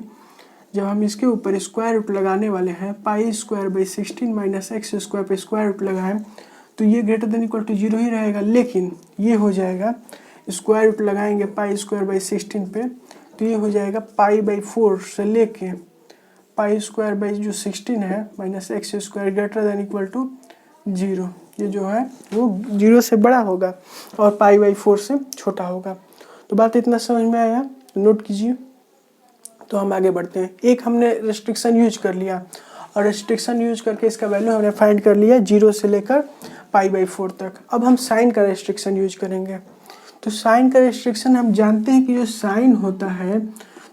जब हम इसके ऊपर स्क्वायर रूट लगाने वाले हैं पाई square by 16 minus x square पे स्क्वायर रूट लगाएं तो ये ग्रेटर देन इक्वल टू 0 ही रहेगा। लेकिन ये हो जाएगा स्क्वायर रूट लगाएंगे पाई स्क्वायर बाई 16 पे, तो ये हो जाएगा पाई बाई 4 से लेके पाई स्क्वायर बाई जो 16 है minus x square greater than equal to 0। ये जो है वो 0 से बड़ा होगा और पाई बाई 4 से छोटा होगा। तो बात इतना समझ में आया, नोट कीजिए। तो हम आगे बढ़ते हैं। एक हमने रेस्ट्रिक्शन यूज कर लिया और रेस्ट्रिक्शन यूज करके इसका वैल्यू हमने फाइंड कर लिया 0 से लेकर पाई बाई 4 तक। अब हम साइन का रेस्ट्रिक्शन यूज करेंगे। तो साइन का रेस्ट्रिक्शन हम जानते हैं कि जो साइन होता है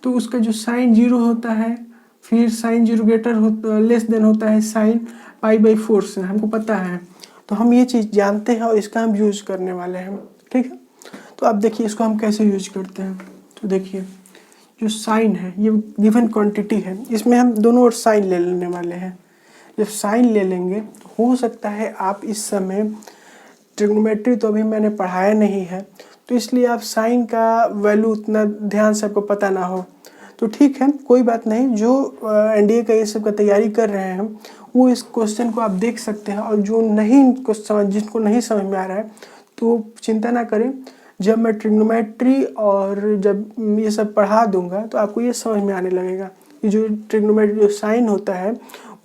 तो उसका जो साइन 0 होता है, फिर साइन 0 ग्रेटर होता लेस देन होता है साइन पाई बाई 4 से, हमको पता है। तो हम ये चीज़ जानते हैं और इसका हम यूज करने वाले हैं, ठीक है। तो अब देखिए इसको हम कैसे यूज करते हैं। तो देखिए जो साइन है ये गिवन क्वांटिटी है, इसमें हम दोनों ओर साइन ले लेने वाले हैं। जब साइन ले लेंगे तो हो सकता है आप इस समय ट्रिग्नोमेट्री तो अभी मैंने पढ़ाया नहीं है, तो इसलिए आप साइन का वैल्यू उतना ध्यान से आपको पता ना हो, तो ठीक है कोई बात नहीं। जो एनडीए का ये सब का तैयारी कर रहे हैं वो इस क्वेश्चन को आप देख सकते हैं, और जो नहीं जिनको नहीं समझ में आ रहा है तो चिंता ना करें। जब मैं ट्रिग्नोमेट्री और जब ये सब पढ़ा दूंगा तो आपको ये समझ में आने लगेगा कि जो ट्रिग्नोमेट्री जो साइन होता है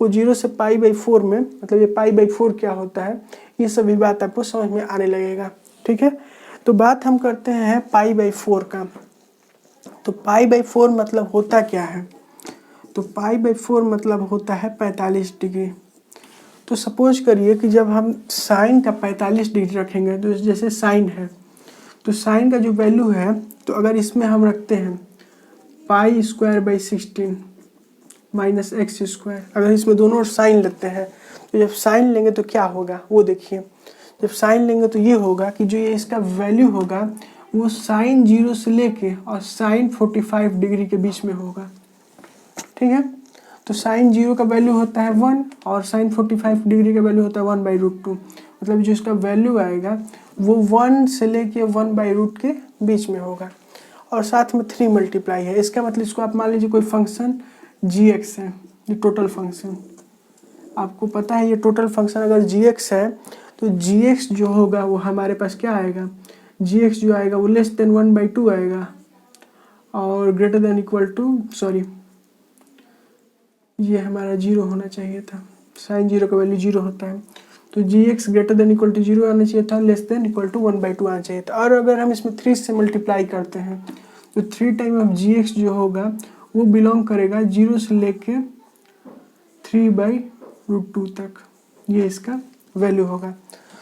वो 0 से पाई बाई 4 में, मतलब ये पाई बाई 4 क्या होता है, ये सभी बात आपको समझ में आने लगेगा, ठीक है। तो बात हम करते हैं पाई बाई 4 का। तो पाई बाई 4 मतलब होता क्या है? तो पाई बाई 4 मतलब होता है 45 डिग्री। तो सपोज करिए कि जब हम साइन का 45 डिग्री रखेंगे, तो जैसे साइन है तो साइन का जो वैल्यू है, तो अगर इसमें हम रखते हैं पाई square by 16 minus x square, अगर इसमें दोनों ओर साइन लेते हैं तो जब साइन लेंगे तो क्या होगा वो देखिए। जब साइन लेंगे तो ये होगा कि जो ये इसका वैल्यू होगा वो साइन 0 से लेके और साइन 45 डिग्री के बीच में होगा, ठीक है। तो साइन 0 का वैल्यू होता है 1 और साइन 45 डिग्री का वैल्यू होता है 1/√2। मतलब जो इसका वैल्यू आएगा वो 1 से लेके 1/√2 के बीच में होगा, और साथ में 3 मल्टीप्लाई है। इसका मतलब इसको आप मान लीजिए कोई फंक्शन gx है, ये टोटल फंक्शन आपको पता है। ये टोटल फंक्शन अगर gx है तो gx जो होगा वो हमारे पास क्या आएगा, gx जो आएगा वो लेस देन 1/2 आएगा और greater than equal to, sorry ये हमारा 0 होना चाहिए था, साइन 0 का वैल्यू 0 होता है, तो gx greater than equal to 0 आना चाहिए था, लेस देन इक्वल टू 1/2 आना चाहिए था। और अगर हम इसमें 3 से मल्टीप्लाई करते हैं तो 3 टाइम ऑफ gx जो होगा वो बिलोंग करेगा 0 से लेके 3/√2 तक, ये इसका वैल्यू होगा।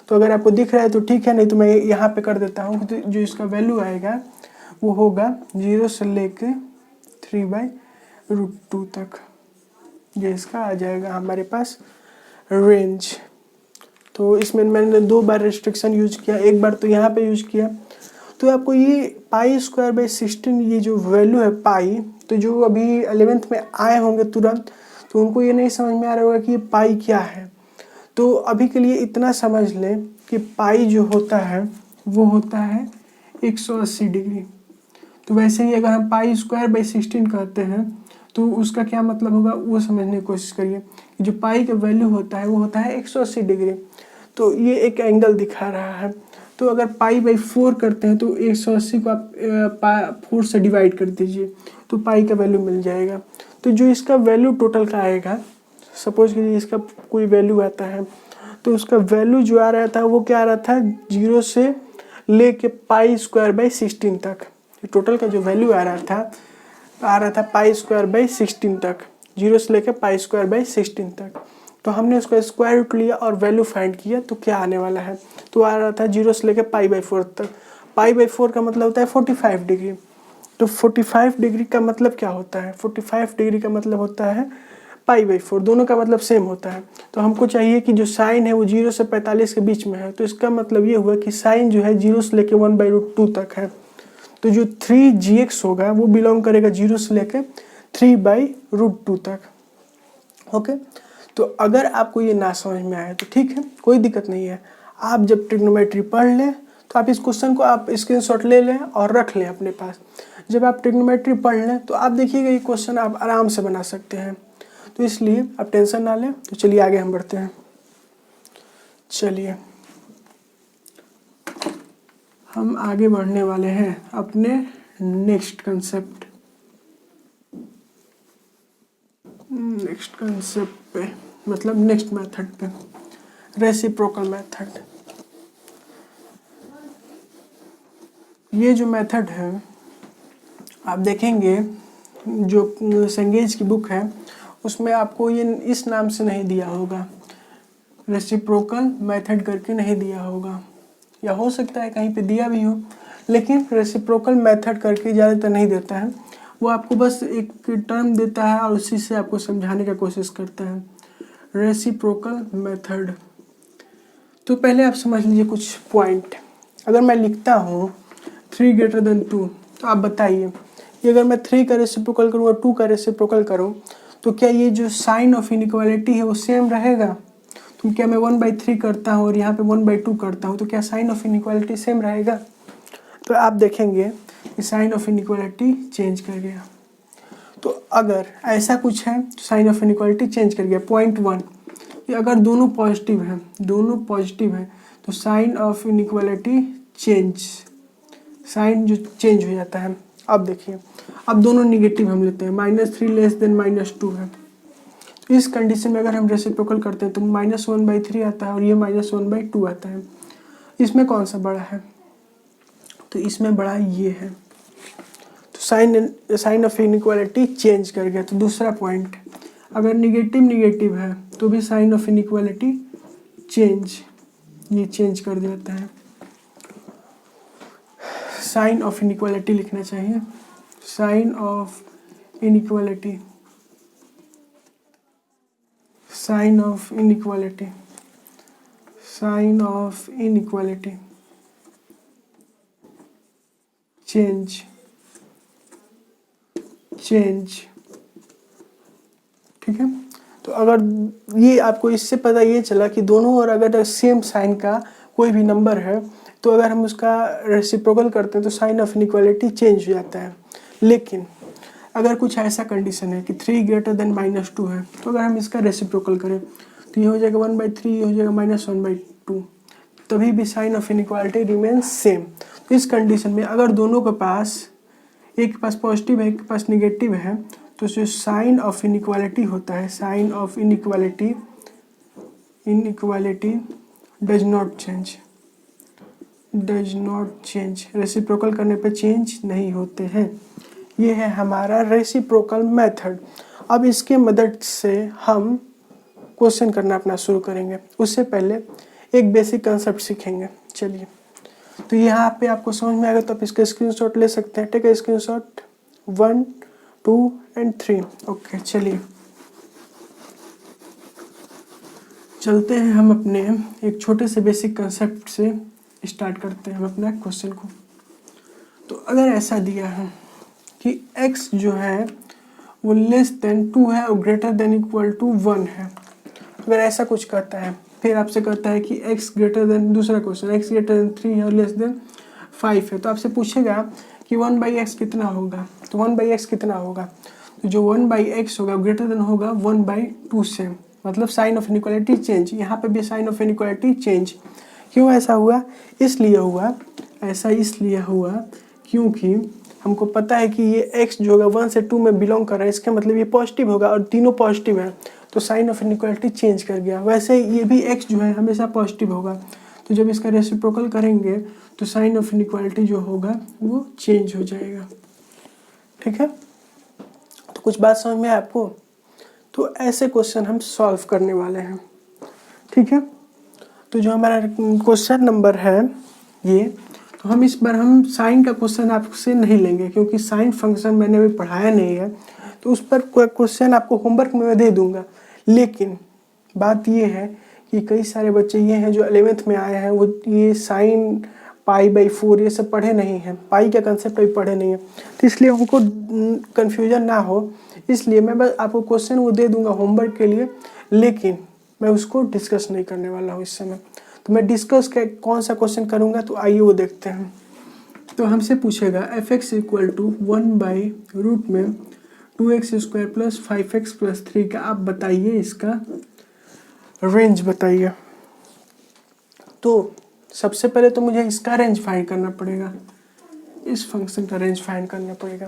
तो अगर आपको दिख रहा है तो ठीक है, नहीं तो मैं यहाँ पे कर देता हूँ। तो जो इसका वैल्यू आएगा वो होगा 0 से लेके 3/√2 तक, ये इसका आ जाएगा हमारे पास रेंज। तो इसमें मैंने 2 बार रेस्ट्रिक्शन यूज किया, एक बार तो यहाँ पे यूज किया। तो आपको ये पाई स्क्वायर बाई 16 ये जो वैल्यू है पाई, तो जो अभी 11th में आए होंगे तुरंत तो उनको ये नहीं समझ में आ रहा होगा कि ये पाई क्या है। तो अभी के लिए इतना समझ लें कि पाई जो होता है वो होता है 180 डिग्री। तो वैसे ही अगर हम पाई स्क्वायर बाई 16 कहते हैं तो उसका क्या मतलब होगा वो समझने की कोशिश करिए। जो पाई का वैल्यू होता है वो होता है 180 डिग्री। तो ये एक एंगल दिखा रहा है। तो अगर पाई बाई 4 करते हैं तो 180 को आप 4 से डिवाइड कर दीजिए तो पाई का वैल्यू मिल जाएगा। तो जो इसका वैल्यू टोटल का आएगा, सपोज कीजिए इसका कोई वैल्यू आता है तो उसका वैल्यू जो आ रहा था वो क्या आ रहा था 0 से लेके पाई स्क्वायर बाई 16 तक। टोटल का जो वैल्यू आ रहा था पाई स्क्वायर बाई 16 तक, 0 से लेकर पाई स्क्वायर बाई 16 तक। तो हमने उसका स्क्वायर रूट लिया और वैल्यू फाइंड किया तो क्या आने वाला है, तो आ रहा था 0 से लेकर पाई बाई 4 तक। पाई बाई 4 का मतलब होता है 45 डिग्री। तो 45 डिग्री का मतलब क्या होता है, 45 डिग्री का मतलब होता है पाई बाई 4, दोनों का मतलब सेम होता है। तो हमको चाहिए कि जो साइन है वो 0 से 45 के बीच में है। तो इसका मतलब ये हुआ कि साइन जो है 0 से लेकर 1/√2 तक है। तो जो 3gx होगा वो बिलोंग करेगा 0 से लेकर 3/√2 तक। ओके, तो अगर आपको ये ना समझ में आए तो ठीक है, कोई दिक्कत नहीं है। आप जब ट्रिग्नोमेट्री पढ़ लें तो आप इस क्वेश्चन को आप स्क्रीनशॉट ले लें और रख लें अपने पास। जब आप ट्रिग्नोमेट्री पढ़ लें तो आप देखिएगा ये क्वेश्चन आप आराम से बना सकते हैं। तो इसलिए आप टेंशन ना लें। तो चलिए आगे हम बढ़ते हैं। चलिए हम आगे बढ़ने वाले हैं अपने नेक्स्ट कंसेप्ट पे, मतलब नेक्स्ट मेथड पे, रेसिप्रोकल मेथड। ये जो मेथड है आप देखेंगे जो सेंगेज की बुक है उसमें आपको ये इस नाम से नहीं दिया होगा, रेसिप्रोकल मेथड करके नहीं दिया होगा, या हो सकता है कहीं पे दिया भी हो, लेकिन रेसिप्रोकल मेथड करके ज़्यादातर नहीं देता है। वो आपको बस एक टर्म देता है और उसी से आपको समझाने का कोशिश करता है, रेसिप्रोकल मेथड। तो पहले आप समझ लीजिए कुछ पॉइंट। अगर मैं लिखता हूँ 3 > 2 तो आप बताइए कि अगर मैं 3 का रेसिप्रोकल करूँ और 2 का रेसिप्रोकल करूँ तो क्या ये जो साइन ऑफ इनइक्वालिटी है वो सेम रहेगा। तो क्या मैं 1/3 करता हूँ और यहाँ पे 1/2 करता हूँ तो क्या साइन ऑफ इनइक्वालिटी सेम रहेगा। तो आप देखेंगे कि साइन ऑफ इनइक्वालिटी चेंज कर गया। तो अगर ऐसा कुछ है तो साइन ऑफ इनइक्वालिटी चेंज कर गया। पॉइंट 1 कि अगर दोनों पॉजिटिव हैं तो sign of inequality change, sign जो चेंज हो जाता है। अब देखिए, अब दोनों निगेटिव हम लेते हैं, -3 < -2 है। तो इस कंडीशन में अगर हम रेसिप्रोकल करते हैं तो -1/3 आता है और ये -1/2 आता है। इसमें कौन सा बड़ा है, तो इसमें बड़ा ये है। तो साइन ऑफ इनइक्वालिटी चेंज कर गया। तो दूसरा पॉइंट, अगर निगेटिव है तो भी साइन ऑफ इनइक्वालिटी चेंज, ये चेंज कर देता है। साइन ऑफ इनइक्वालिटी लिखना चाहिए, sign of inequality, sign of inequality, sign of inequality change, ठीक है। तो अगर ये आपको इससे पता ये चला कि दोनों और अगर सेम साइन का कोई भी नंबर है तो अगर हम उसका रेसिप्रोकल करते हैं तो साइन ऑफ इनइक्वालिटी चेंज हो जाता है। लेकिन अगर कुछ ऐसा कंडीशन है कि 3 > -2 है तो अगर हम इसका रेसिप्रोकल करें तो ये हो जाएगा 1/3, ये हो जाएगा -1/2, तभी भी sign of inequality remains same. तो इस कंडीशन में अगर दोनों के पास, एक के पास पॉजिटिव है एक के पास निगेटिव है, तो जो साइन ऑफ इनइक्वालिटी होता है, sign of inequality does not change, reciprocal करने पे चेंज नहीं होते हैं। ये है हमारा रेसिप्रोकल मेथड। अब इसके मदद से हम क्वेश्चन करना अपना शुरू करेंगे। उससे पहले एक बेसिक कंसेप्ट सीखेंगे। चलिए, तो यहाँ पे आपको समझ में आएगा तो आप इसका स्क्रीनशॉट ले सकते हैं। Take a screenshot 1, 2 and 3। Okay, चलिए चलते हैं हम अपने एक छोटे से बेसिक कंसेप्ट से स्टार्ट करते हैं हम अपना क्वेश्चन को। तो अगर ऐसा दिया है कि x जो है वो <2 है और >= 1 है, अगर ऐसा कुछ कहता है, फिर आपसे कहता है कि x दूसरा क्वेश्चन x <3 है और 5 है। तो आपसे पूछेगा कि 1/x कितना होगा, तो 1/x कितना होगा, तो जो 1/x होगा ग्रेटर देन होगा 1/2 से, मतलब साइन ऑफ इनइक्वालिटी चेंज। यहाँ पे भी साइन ऑफ इनइक्वालिटी चेंज। क्यों ऐसा हुआ, इसलिए हुआ, ऐसा इसलिए हुआ क्योंकि हमको पता है कि ये x जो होगा 1 से 2 में बिलोंग कर रहा है, इसका मतलब ये पॉजिटिव होगा और तीनों पॉजिटिव है, तो साइन ऑफ इनइक्वालिटी चेंज कर गया। वैसे ये भी x जो है हमेशा पॉजिटिव होगा, तो जब इसका रेसिप्रोकल करेंगे तो साइन ऑफ इनइक्वालिटी जो होगा वो चेंज हो जाएगा। ठीक है, तो कुछ बात समझ में है आपको। तो ऐसे क्वेश्चन हम सॉल्व करने वाले हैं। ठीक है, तो जो हमारा क्वेश्चन नंबर है ये, तो हम इस बार हम साइन का क्वेश्चन आपसे नहीं लेंगे क्योंकि साइन फंक्शन मैंने अभी पढ़ाया नहीं है, तो उस पर क्वेश्चन आपको होमवर्क में मैं दे दूंगा। लेकिन बात ये है कि कई सारे बच्चे ये हैं जो 11th में आए हैं, वो ये साइन π/4 ये सब पढ़े नहीं हैं, पाई का कंसेप्ट अभी पढ़े नहीं है, तो इसलिए उनको कन्फ्यूजन ना हो, इसलिए मैं बस आपको क्वेश्चन वो दे दूंगा होमवर्क के लिए, लेकिन मैं उसको डिस्कस नहीं करने वाला हूँ इस समय। तो मैं डिस्कस कौन सा क्वेश्चन करूँगा, तो आइए वो देखते हैं। तो हमसे पूछेगा f(x) = 1/√2x² + 5x + 3 का आप बताइए इसका रेंज बताइए। तो सबसे पहले तो मुझे इसका रेंज फाइंड करना पड़ेगा, इस फंक्शन का रेंज फाइंड करना पड़ेगा।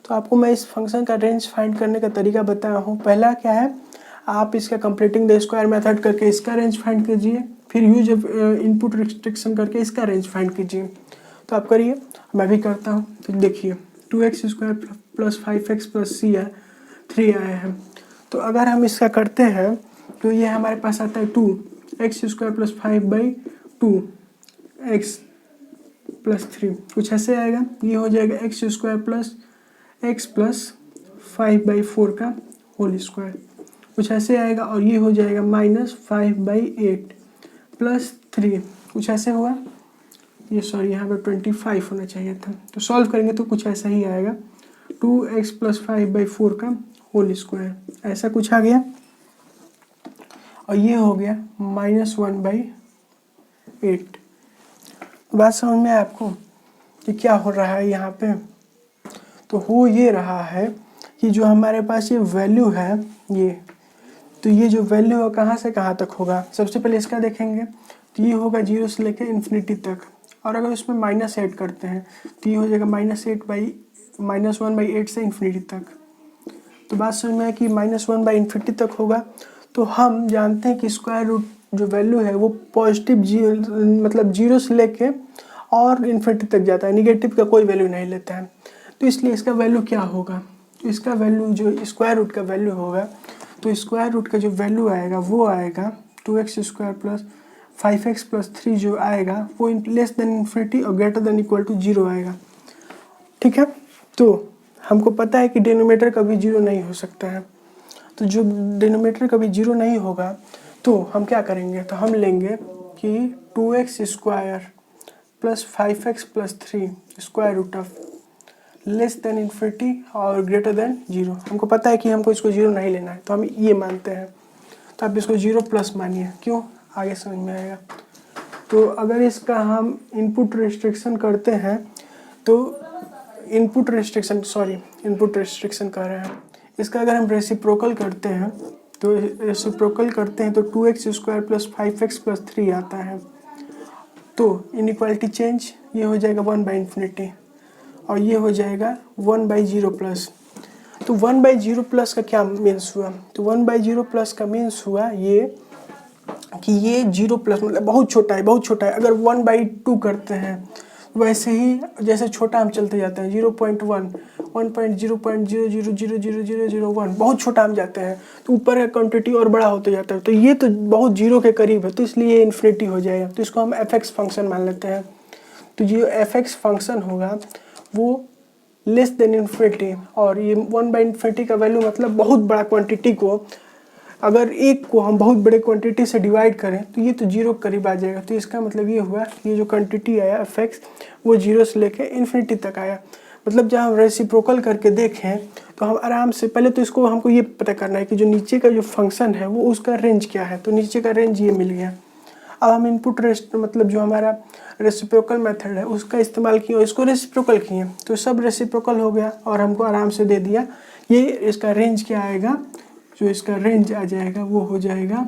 तो आपको मैं इस फंक्शन का रेंज फाइंड करने का तरीका बताया हूँ। पहला क्या है, आप इसका कंप्लीटिंग द स्क्वायर मेथड करके इसका रेंज फाइंड कीजिए, फिर यूज इनपुट रिस्ट्रिक्शन करके इसका रेंज फाइंड कीजिए। तो आप करिए, मैं भी करता हूँ। तो देखिए 2x² + 5x + 3 आए हैं। तो अगर हम इसका करते हैं तो ये हमारे पास आता है 2x² + 5/2 x + 3, कुछ ऐसे आएगा। ये हो जाएगा x² + x + 5/4 का होल स्क्वायर, कुछ ऐसे आएगा। और ये हो जाएगा -5/8 + 3, कुछ ऐसे हुआ। ये सॉरी यहाँ पे 25 होना चाहिए था। तो सॉल्व करेंगे तो कुछ ऐसा ही आएगा, 2x + 5/4 का होल स्क्वायर, ऐसा कुछ आ गया। और ये हो गया -1/8। बात समझ में आपको कि क्या हो रहा है यहाँ पे। तो हो ये रहा है कि जो हमारे पास ये वैल्यू है ये, तो ये जो वैल्यू है कहाँ से कहाँ तक होगा। सबसे पहले इसका देखेंगे तो ये होगा 0 से लेकर इन्फिनिटी तक, और अगर उसमें माइनस ऐड करते हैं तो ये हो जाएगा -1/8 से इन्फिनिटी तक। तो बात समझ में है कि -1/इन्फिनिटी तक होगा। तो हम जानते हैं कि स्क्वायर रूट जो वैल्यू है वो पॉजिटिव मतलब 0 से लेके और इन्फिनिटी तक जाता है, निगेटिव का कोई वैल्यू नहीं लेता है। तो इसलिए इसका वैल्यू क्या होगा, तो इसका वैल्यू जो स्क्वायर रूट का वैल्यू होगा, तो स्क्वायर रूट का जो वैल्यू आएगा वो आएगा 2x² + 5x + 3 जो आएगा वो लेस देन इन्फिनिटी और ग्रेटर देन इक्वल टू 0 आएगा। ठीक है, तो हमको पता है कि डिनोमिनेटर कभी 0 नहीं हो सकता है। तो जो डिनोमिनेटर कभी 0 नहीं होगा तो हम क्या करेंगे, तो हम लेंगे कि 2x² + 5x + 3 square root of less than infinity और ग्रेटर देन 0। हमको पता है कि हमको इसको 0 नहीं लेना है, तो हम ये मानते हैं। तो आप इसको 0+ मानिए, क्यों, आगे समझ में आएगा। तो अगर इसका हम इनपुट रिस्ट्रिक्शन करते हैं तो इनपुट रिस्ट्रिक्शन कर रहे हैं, इसका अगर हम रेसिप्रोकल करते हैं तो 2x² + 5x + 3 आता है। तो इनइक्वालिटी चेंज, ये हो जाएगा 1/इन्फिनिटी और ये हो जाएगा 1/0+। तो 1/0+ का क्या मीन्स हुआ, तो 1/0+ का मीन्स हुआ ये कि ये 0+ मतलब बहुत छोटा है, बहुत छोटा है। अगर 1/2 करते हैं वैसे ही जैसे छोटा हम चलते जाते हैं, 0.1 1.0.00000001 बहुत छोटा हम जाते हैं, तो ऊपर का क्वांटिटी और बड़ा होते जाता है। तो ये तो बहुत 0 के करीब है, तो इसलिए ये इन्फिनिटी हो जाएगा। तो इसको हम f(x) फंक्शन मान लेते हैं। तो जो f(x) फंक्शन होगा वो लेस देन इन्फिनिटी, और ये 1/इन्फिनिटी का वैल्यू मतलब बहुत बड़ा क्वांटिटी को, अगर एक को हम बहुत बड़े क्वांटिटी से डिवाइड करें तो ये तो 0 के करीब आ जाएगा। तो इसका मतलब ये हुआ कि ये जो क्वांटिटी आया f(x) वो 0 से लेकर इन्फिनिटी तक आया। मतलब जब हम रेसिप्रोकल करके देखें तो हम आराम से, पहले तो इसको हमको ये पता करना है कि जो नीचे का जो फंक्शन है वो उसका रेंज क्या है। तो नीचे का रेंज ये मिल गया। अब हम इनपुट मतलब जो हमारा रेसिप्रोकल मेथड है उसका इस्तेमाल किए और इसको रेसिप्रोकल किए, तो सब रेसिप्रोकल हो गया और हमको आराम से दे दिया। ये इसका रेंज क्या आएगा, जो इसका रेंज आ जाएगा वो हो जाएगा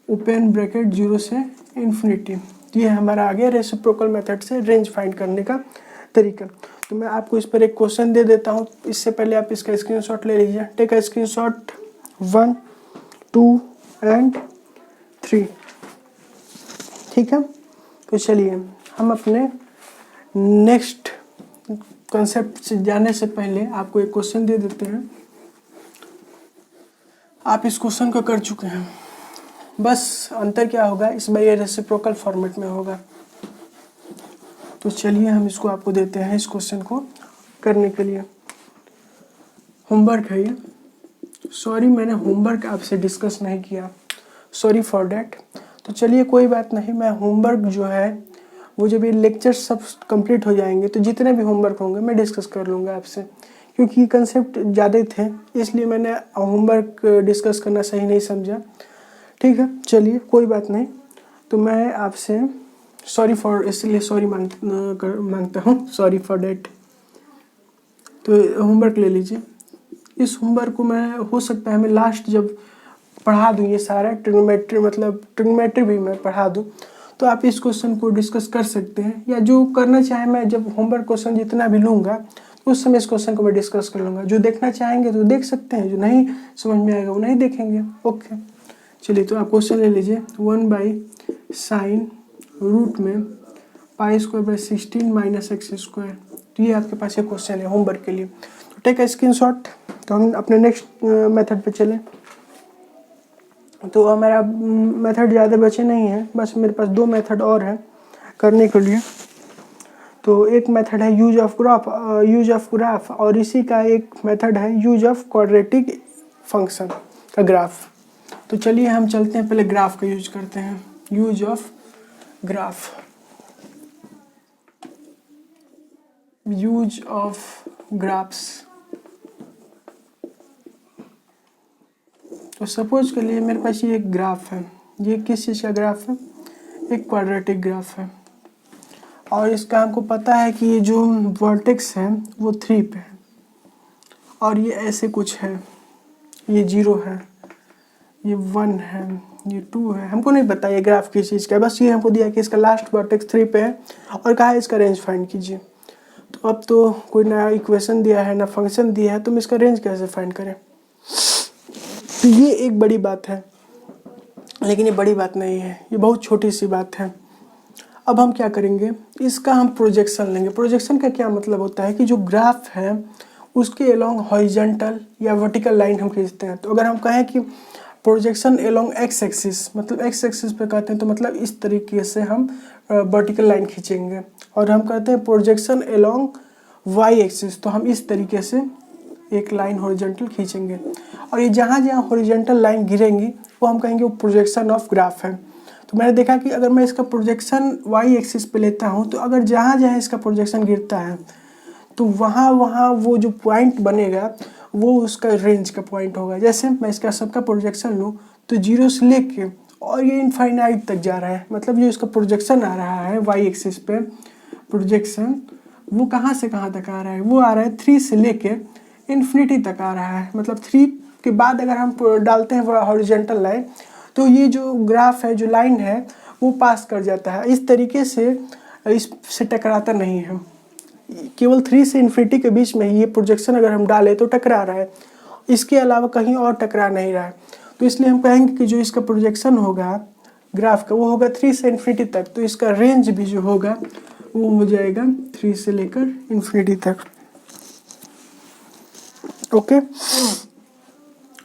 ओपन ब्रैकेट 0 से इन्फिनिटी। ये हमारा आ गया रेसिप्रोकल मेथड से रेंज फाइंड करने का तरीका। तो मैं आपको इस पर एक क्वेश्चन दे देता हूँ, इससे पहले आप इसका स्क्रीनशॉट ले लीजिए। Take a screenshot 1, 2 and 3। ठीक है, तो चलिए हम अपने नेक्स्ट कॉन्सेप्ट से जाने से पहले आपको एक क्वेश्चन दे देते हैं। आप इस क्वेश्चन को कर चुके हैं, बस अंतर क्या होगा, इस बार ये रेसिप्रोकल फॉर्मेट में होगा। तो चलिए हम इसको आपको देते हैं, इस क्वेश्चन को करने के लिए होमवर्क है ये। सॉरी मैंने होमवर्क आपसे डिस्कस नहीं किया, सॉरी फॉर डैट। तो चलिए कोई बात नहीं, मैं होमवर्क जो है वो जब ये लेक्चर सब कंप्लीट हो जाएंगे तो जितने भी होमवर्क होंगे मैं डिस्कस कर लूँगा आपसे, क्योंकि कंसेप्ट ज़्यादा थे इसलिए मैंने होमवर्क डिस्कस करना सही नहीं समझा। ठीक है, चलिए कोई बात नहीं। तो मैं आपसे सॉरी फॉर, इसलिए सॉरी मांगता हूँ, सॉरी फॉर डैट। तो होमवर्क ले लीजिए। इस होमवर्क को मैं, हो सकता है मैं लास्ट जब पढ़ा दूँ ये सारा ट्रिग्नोमेट्री, मतलब ट्रिग्नोमेट्री भी मैं पढ़ा दूँ, तो आप इस क्वेश्चन को डिस्कस कर सकते हैं, या जो करना चाहे मैं जब होमवर्क क्वेश्चन जितना भी लूँगा उस समय इस क्वेश्चन को मैं डिस्कस कर लूँगा। जो देखना चाहेंगे तो देख सकते हैं, जो नहीं समझ में आएगा वो नहीं देखेंगे। ओके, चलिए तो आप क्वेश्चन ले लीजिए। 1/sin रूट में π² / 16 - x²। तो ये आपके पास एक क्वेश्चन है होमवर्क के लिए। तो टेक अ स्क्रीनशॉट। तो हम अपने नेक्स्ट मेथड पे चलें। तो हमारा मेथड ज़्यादा बचे नहीं हैं, बस मेरे पास 2 मेथड और हैं करने के लिए। तो एक मेथड है यूज ऑफ ग्राफ, और इसी का एक मेथड है यूज ऑफ क्वाड्रेटिक फंक्शन का ग्राफ। तो चलिए हम चलते हैं, पहले ग्राफ का यूज करते हैं। Use of graph, use of graphs. तो सपोज के लिए मेरे पास ये एक ग्राफ है, ये किस चीज़ का ग्राफ है, एक क्वाड्रेटिक ग्राफ है, और इसका हमको पता है कि ये जो वर्टेक्स है वो 3 पे है, और ये ऐसे कुछ है, ये 0 है, ये 1 है, ये 2 है। हमको नहीं पता ये ग्राफ किस चीज़ का है, बस ये हमको दिया कि इसका लास्ट वर्टेक्स 3 पे है और कहा है इसका रेंज फाइंड कीजिए। तो अब तो कोई नया इक्वेशन दिया है ना फंक्शन दिया है, तो हम इसका रेंज कैसे फाइंड करें। तो ये एक बड़ी बात है, लेकिन ये बड़ी बात नहीं है, ये बहुत छोटी सी बात है। अब हम क्या करेंगे, इसका हम प्रोजेक्शन लेंगे। प्रोजेक्शन का क्या मतलब होता है कि जो ग्राफ है उसके अलोंग हॉरिजॉन्टल या वर्टिकल लाइन हम खींचते हैं। तो अगर हम कहें कि प्रोजेक्शन अलोंग एक्स एक्सिस, मतलब एक्स एक्सिस पे कहते हैं, तो मतलब इस तरीके से हम वर्टिकल लाइन खींचेंगे। और हम कहते हैं प्रोजेक्शन अलोंग वाई एक्सिस, तो हम इस तरीके से एक लाइन हॉरिजॉन्टल खींचेंगे। और ये जहाँ जहाँ हॉरिजॉन्टल लाइन गिरेंगी वो हम कहेंगे वो प्रोजेक्शन ऑफ ग्राफ है। तो मैंने देखा कि अगर मैं इसका प्रोजेक्शन वाई एक्सिस पे लेता हूँ, तो अगर जहाँ जहाँ इसका प्रोजेक्शन गिरता है तो वहाँ वहाँ वो जो पॉइंट बनेगा वो उसका रेंज का पॉइंट होगा। जैसे मैं इसका सबका प्रोजेक्शन लूँ तो 0 से लेके और ये इनफाइनाइट तक जा रहा है, मतलब जो इसका प्रोजेक्शन आ रहा है वाई एक्सिस पे प्रोजेक्शन, वो कहाँ से कहाँ तक आ रहा है, वो आ रहा है 3 से लेके इन्फिनिटी तक आ रहा है। मतलब 3 के बाद अगर हम डालते हैं हॉरिजॉन्टल लाइन, तो ये जो ग्राफ है, जो लाइन है, वो पास कर जाता है। इस तरीके से इससे टकराता नहीं है, केवल 3 से इन्फिनिटी के बीच में ही ये प्रोजेक्शन अगर हम डालें तो टकरा रहा है, इसके अलावा कहीं और टकरा नहीं रहा है। तो इसलिए हम कहेंगे कि जो इसका प्रोजेक्शन होगा ग्राफ का वो होगा 3 से इन्फिनिटी तक, तो इसका रेंज भी जो होगा वो हो जाएगा 3 से लेकर इन्फिनिटी तक। Okay,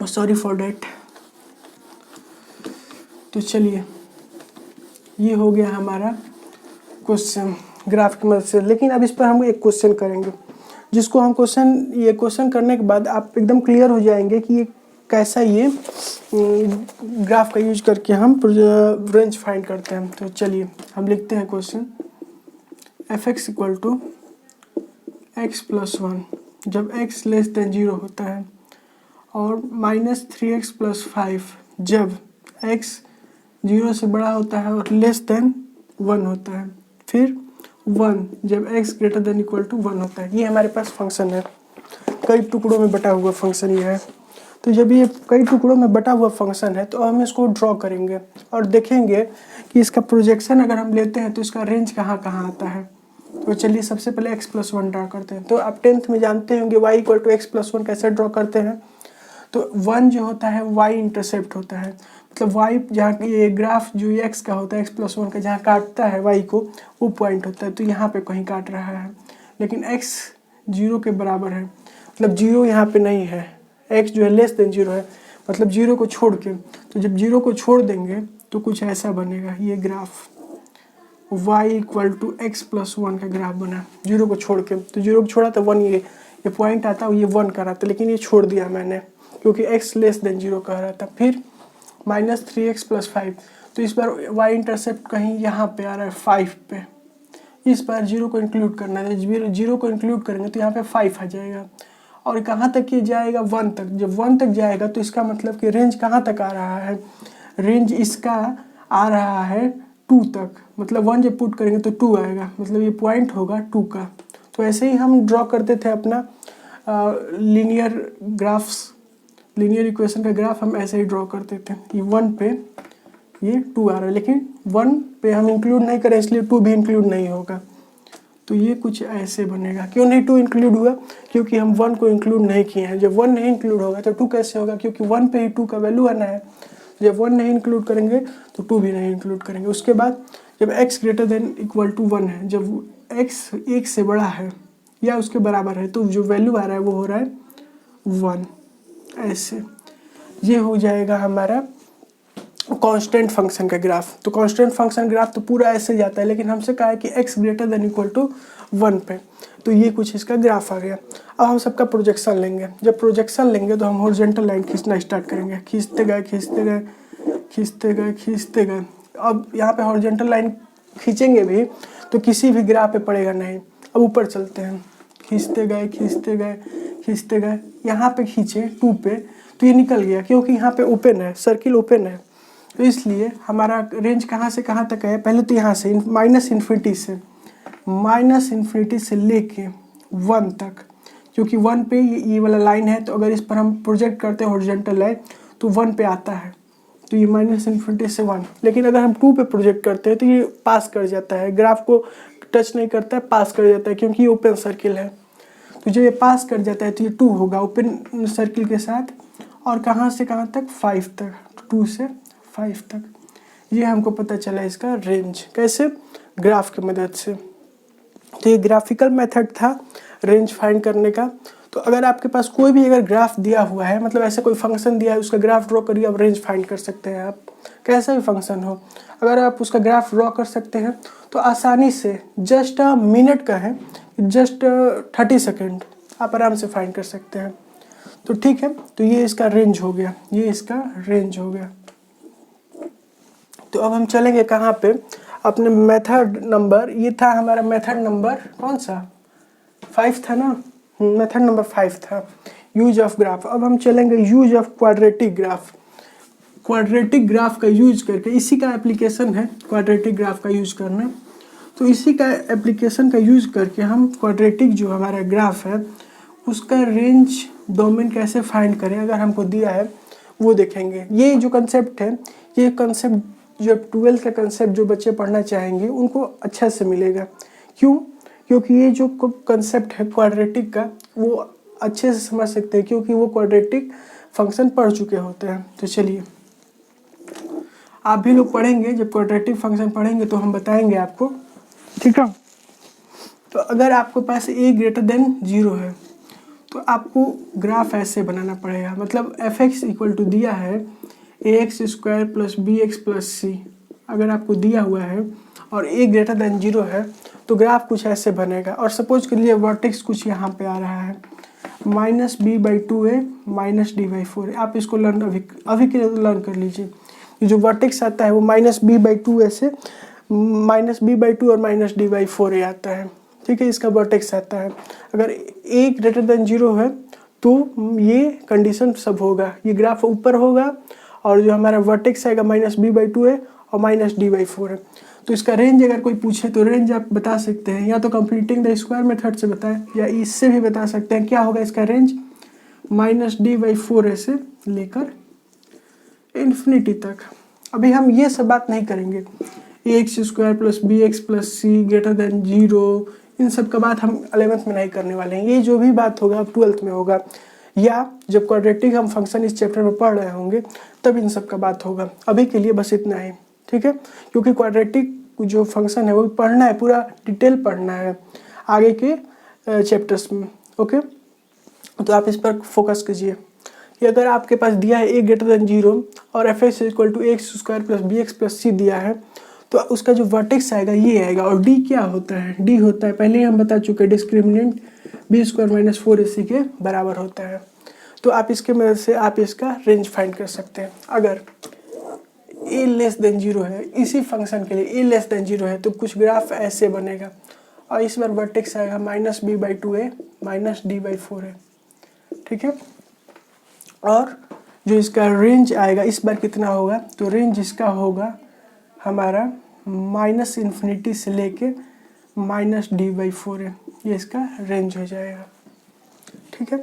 sorry for that. तो चलिए ये हो गया हमारा क्वेश्चन ग्राफ की मदद से। लेकिन अब इस पर हम एक क्वेश्चन करेंगे, जिसको हम ये क्वेश्चन करने के बाद आप एकदम क्लियर हो जाएंगे कि ये कैसा ये ग्राफ का यूज करके हम रेंज फाइंड करते हैं। तो चलिए हम लिखते हैं क्वेश्चन, f(x = x + 1) जब x < 0 होता है, और -3x + 5 जब x 0 से बड़ा होता है और लेस देन 1 होता है। फिर 1 जब x greater than equal to 1 होता है। ये हमारे पास फंक्शन है, कई टुकड़ों में बटा हुआ फंक्शन ये है। तो जब ये कई टुकड़ों में बटा हुआ फंक्शन है तो हम इसको ड्रॉ करेंगे और देखेंगे कि इसका प्रोजेक्शन अगर हम लेते हैं तो इसका रेंज कहाँ कहाँ आता है। तो चलिए सबसे पहले x+1 ड्रॉ करते हैं। तो आप 10th में जानते होंगे y इक्वल टू x+1 कैसे ड्रॉ करते हैं। तो 1 जो होता है y इंटरसेप्ट होता है, मतलब y जहाँ ये ग्राफ जो x का होता है x+1 का जहाँ काटता है y को वो पॉइंट होता है। तो यहाँ पे कहीं काट रहा है, लेकिन x 0 के बराबर है, मतलब 0 यहाँ पे नहीं है, x जो है लेस देन 0 है, मतलब 0 को छोड़ के। तो जब 0 को छोड़ देंगे तो कुछ ऐसा बनेगा, ये graph y equal to x+1 का ग्राफ बना 0 को छोड़ के। तो 0 को छोड़ा तो 1 ये पॉइंट आता है, ये 1 कर रहा था, लेकिन ये छोड़ दिया मैंने क्योंकि x लेस देन 0 कह रहा था। फिर -3x + 5, तो इस बार y इंटरसेप्ट कहीं यहाँ पे आ रहा है 5 पे। इस बार 0 को इंक्लूड करना है, 0 को इंक्लूड करेंगे तो यहाँ पे 5 आ जाएगा। और कहाँ तक ये जाएगा, 1 तक। जब 1 तक जाएगा तो इसका मतलब कि रेंज कहाँ तक आ रहा है, रेंज इसका आ रहा है 2 तक, मतलब 1 जब पुट करेंगे तो 2 आएगा, मतलब ये पॉइंट होगा 2 का। तो ऐसे ही हम ड्रॉ करते थे अपना लीनियर ग्राफ्स, लीनियर इक्वेशन का ग्राफ हम ऐसे ही ड्रॉ करते थे। ये 1 पे ये 2 आ रहा है, लेकिन 1 पे हम इंक्लूड नहीं करें इसलिए 2 भी इंक्लूड नहीं होगा। तो ये कुछ ऐसे बनेगा। क्यों नहीं 2 इंक्लूड हुआ, क्योंकि हम 1 को इंक्लूड नहीं किए हैं। जब 1 नहीं इंक्लूड होगा तो 2 कैसे होगा, क्योंकि 1 पे ही 2 का वैल्यू आना है। जब 1 नहीं इंक्लूड करेंगे तो 2 भी नहीं इंक्लूड करेंगे। उसके बाद जब x greater than equal to 1 है, जब x 1 से बड़ा है या उसके बराबर है, तो जो वैल्यू आ रहा है वो हो रहा है 1। ऐसे ये हो जाएगा हमारा कांस्टेंट फंक्शन का ग्राफ। तो कांस्टेंट फंक्शन ग्राफ तो पूरा ऐसे जाता है, लेकिन हमसे कहा है कि x greater than equal to 1 पे। तो ये कुछ इसका ग्राफ आ गया। अब हम सबका प्रोजेक्शन लेंगे। जब प्रोजेक्शन लेंगे तो हम हॉरिजॉन्टल लाइन खींचना स्टार्ट करेंगे। खींचते गए खींचते गए खींचते गए खींचते गए। अब यहाँ पे हॉरिजॉन्टल लाइन खींचेंगे भी तो किसी भी ग्राफ पे पड़ेगा नहीं। अब ऊपर चलते हैं, खींचते गए खींचते गए खींचते गए, यहाँ पे खींचे 2 पे तो ये निकल गया, क्योंकि यहाँ पे ओपन है, सर्किल ओपन है। तो इसलिए हमारा रेंज कहाँ से कहाँ तक है, पहले तो यहाँ से -∞ से लेके 1 तक, क्योंकि 1 पे ये वाला लाइन है। तो अगर इस पर हम प्रोजेक्ट करते हैं हॉरिजॉन्टल लाइन तो 1 पे आता है, तो ये -∞ से 1। लेकिन अगर हम 2 पे प्रोजेक्ट करते हैं तो ये पास कर जाता है, ग्राफ को टच नहीं करता है, पास कर जाता है, क्योंकि ये ओपन सर्किल है। तो जब ये पास कर जाता है तो ये 2 होगा ओपन सर्किल के साथ। और कहाँ से कहाँ तक, 5 तक, 2 से 5 तक। ये हमको पता चला इसका रेंज कैसे, ग्राफ की मदद से। तो ये ग्राफिकल मेथड था रेंज फाइंड करने का। तो अगर आपके पास कोई भी अगर ग्राफ दिया हुआ है, मतलब ऐसा कोई फंक्शन दिया है, उसका ग्राफ ड्रॉ करिए, आप रेंज फाइंड कर सकते हैं। आप कैसा भी फंक्शन हो, अगर आप उसका ग्राफ ड्रॉ कर सकते हैं तो आसानी से, जस्ट मिनट का है, जस्ट 30 सेकेंड आप आराम से फाइंड कर सकते हैं। तो ठीक है, तो ये इसका रेंज हो गया, ये इसका रेंज हो गया। तो अब हम चलेंगे कहाँ पे, अपने मेथड नंबर, ये था हमारा मेथड नंबर कौन सा, 5 था ना, मेथड नंबर 5 था, यूज ऑफ ग्राफ। अब हम चलेंगे use of quadratic graph. Quadratic graph का यूज करके, इसी का एप्लीकेशन है क्वाड्रेटिक ग्राफ का यूज करना। तो इसी का एप्लीकेशन का यूज करके हम क्वाड्रेटिक जो हमारा ग्राफ है उसका रेंज डोमेन कैसे फाइंड करें, अगर हमको दिया है वो देखेंगे। ये जो कंसेप्ट है, ये कंसेप्ट जो 12th का कंसेप्ट जो बच्चे पढ़ना चाहेंगे उनको अच्छा से मिलेगा। क्यों, क्योंकि ये जो कंसेप्ट है क्वाड्रेटिक का वो अच्छे से समझ सकते हैं, क्योंकि वो क्वाड्रेटिक फंक्शन पढ़ चुके होते हैं। तो चलिए, आप भी लोग पढ़ेंगे, जब क्वाड्रेटिक फंक्शन पढ़ेंगे तो हम बताएंगे आपको, ठीक है। तो अगर आपके पास a ग्रेटर देन 0 है तो आपको ग्राफ ऐसे बनाना पड़ेगा, मतलब f(x) इक्वल टू दिया है ax² + bx + c। अगर आपको दिया हुआ है और a ग्रेटर देन 0 है तो ग्राफ कुछ ऐसे बनेगा। और सपोज के लिए वर्टेक्स कुछ यहाँ पे आ रहा है, -b/2a -d/4। आप इसको लर्न अभी के लिए लर्न कर लीजिए। ये जो वर्टेक्स आता है वो -b/2a से -b/2 और -d/4a आता है, ठीक है, इसका वर्टेक्स आता है। अगर a ग्रेटर देन 0 है तो ये कंडीशन सब होगा, ये ग्राफ ऊपर होगा और जो हमारा वर्टेक्स आएगा -b/2 है और -d/4 है। तो इसका रेंज अगर कोई पूछे तो रेंज आप बता सकते हैं, या तो कंप्लीटिंग द स्क्वायर मेथड से बताएं या इससे भी बता सकते हैं। क्या होगा इसका रेंज? -d/4 से लेकर इन्फिनिटी तक। अभी हम ये सब बात नहीं करेंगे, ax² + bx + c > 0, इन सब का बात हम 11th में नहीं करने वाले हैं। ये जो भी बात होगा अब 12th में होगा, या जब क्वाड्रेटिक हम फंक्शन इस चैप्टर में पढ़ रहे होंगे तब इन सब का बात होगा। अभी के लिए बस इतना ही, ठीक है, क्योंकि क्वाड्रेटिक जो फंक्शन है वो पढ़ना है, पूरा डिटेल पढ़ना है आगे के चैप्टर्स में। ओके, तो आप इस पर फोकस कीजिए कि अगर आपके पास दिया है a > 0 और f(x) = ax² + bx + c दिया है, तो उसका जो वर्टेक्स आएगा ये आएगा। और d क्या होता है? d होता है, पहले ही हम बता चुके, डिस्क्रिमिनेंट b² - 4ac के बराबर होता है। तो आप इसके मदद से आप इसका रेंज फाइंड कर सकते हैं। अगर a < 0 है, इसी फंक्शन के लिए a < 0 है, तो कुछ ग्राफ ऐसे बनेगा और इस बार वर्टेक्स आएगा -b/2 है -d/4 है, ठीक है। और जो इसका रेंज आएगा इस बार कितना होगा? तो रेंज इसका होगा हमारा -∞ से लेके -d/4 है, ये इसका रेंज हो जाएगा, ठीक है।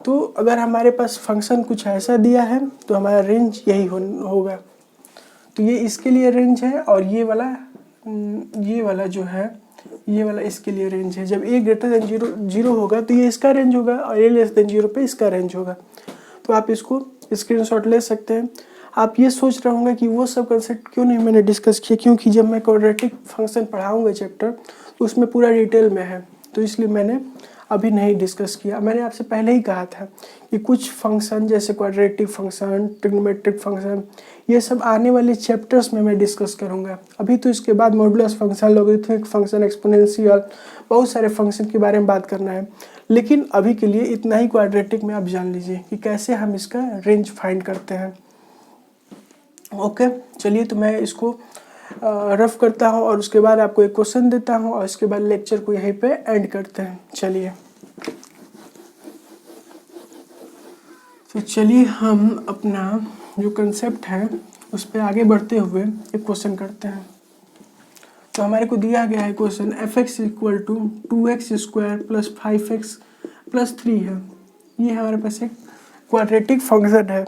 तो अगर हमारे पास फंक्शन कुछ ऐसा दिया है तो हमारा रेंज यही होगा। तो ये इसके लिए रेंज है और ये वाला जो है, ये वाला इसके लिए रेंज है। जब a > 0 होगा तो ये इसका रेंज होगा और a < 0 पे इसका रेंज होगा। तो आप इसको स्क्रीनशॉट ले सकते हैं। आप ये सोच रहे होंगे कि वो सब कंसेप्ट क्यों नहीं मैंने डिस्कस किया, क्योंकि जब मैं क्वाड्रेटिक फंक्शन पढ़ाऊँगा चैप्टर तो उसमें पूरा डिटेल में है, तो इसलिए मैंने अभी नहीं डिस्कस किया। मैंने आपसे पहले ही कहा था कि कुछ फंक्शन जैसे क्वाड्रेटिक फंक्शन, ट्रिग्नोमेट्रिक फंक्शन, ये सब आने वाले चैप्टर्स में मैं डिस्कस करूँगा। अभी तो इसके बाद modulus function, logarithmic function, exponential, बहुत सारे फंक्शन के बारे में बात करना है। लेकिन अभी के लिए इतना ही क्वाड्रेटिक में आप जान लीजिए कि कैसे हम इसका रेंज फाइंड करते हैं। ओके, चलिए, तो मैं इसको रफ करता हूँ और उसके बाद आपको एक क्वेश्चन देता हूँ और इसके बाद लेक्चर को यहीं पे एंड करते हैं। चलिए, तो चलिए हम अपना जो कंसेप्ट है उस पर आगे बढ़ते हुए एक क्वेश्चन करते हैं। तो हमारे को दिया गया है क्वेश्चन f(x) = 2x² + 5x + 3 है। ये हमारे पास एक क्वाड्रेटिक फंक्शन है।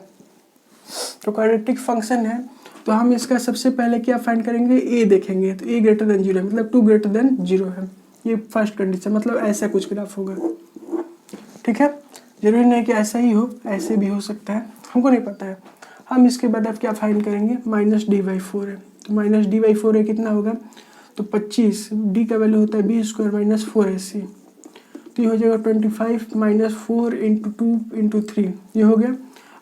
तो क्वाड्रेटिक फंक्शन है तो हम इसका सबसे पहले क्या फाइंड करेंगे? a देखेंगे। तो a > 0 है, मतलब 2 > 0 है, ये फर्स्ट कंडीशन, मतलब ऐसा कुछ ग्राफ होगा, ठीक है। जरूरी नहीं कि ऐसा ही हो, ऐसे भी हो सकता है, हमको नहीं पता है। हम इसके बाद अब क्या फाइंड करेंगे? -d/4 है, तो -d/4 है कितना होगा? तो 25, d का वैल्यू होता है b² - 4ac, तो ये हो जाएगा 25 - 4 × 2 × 3, ये हो गया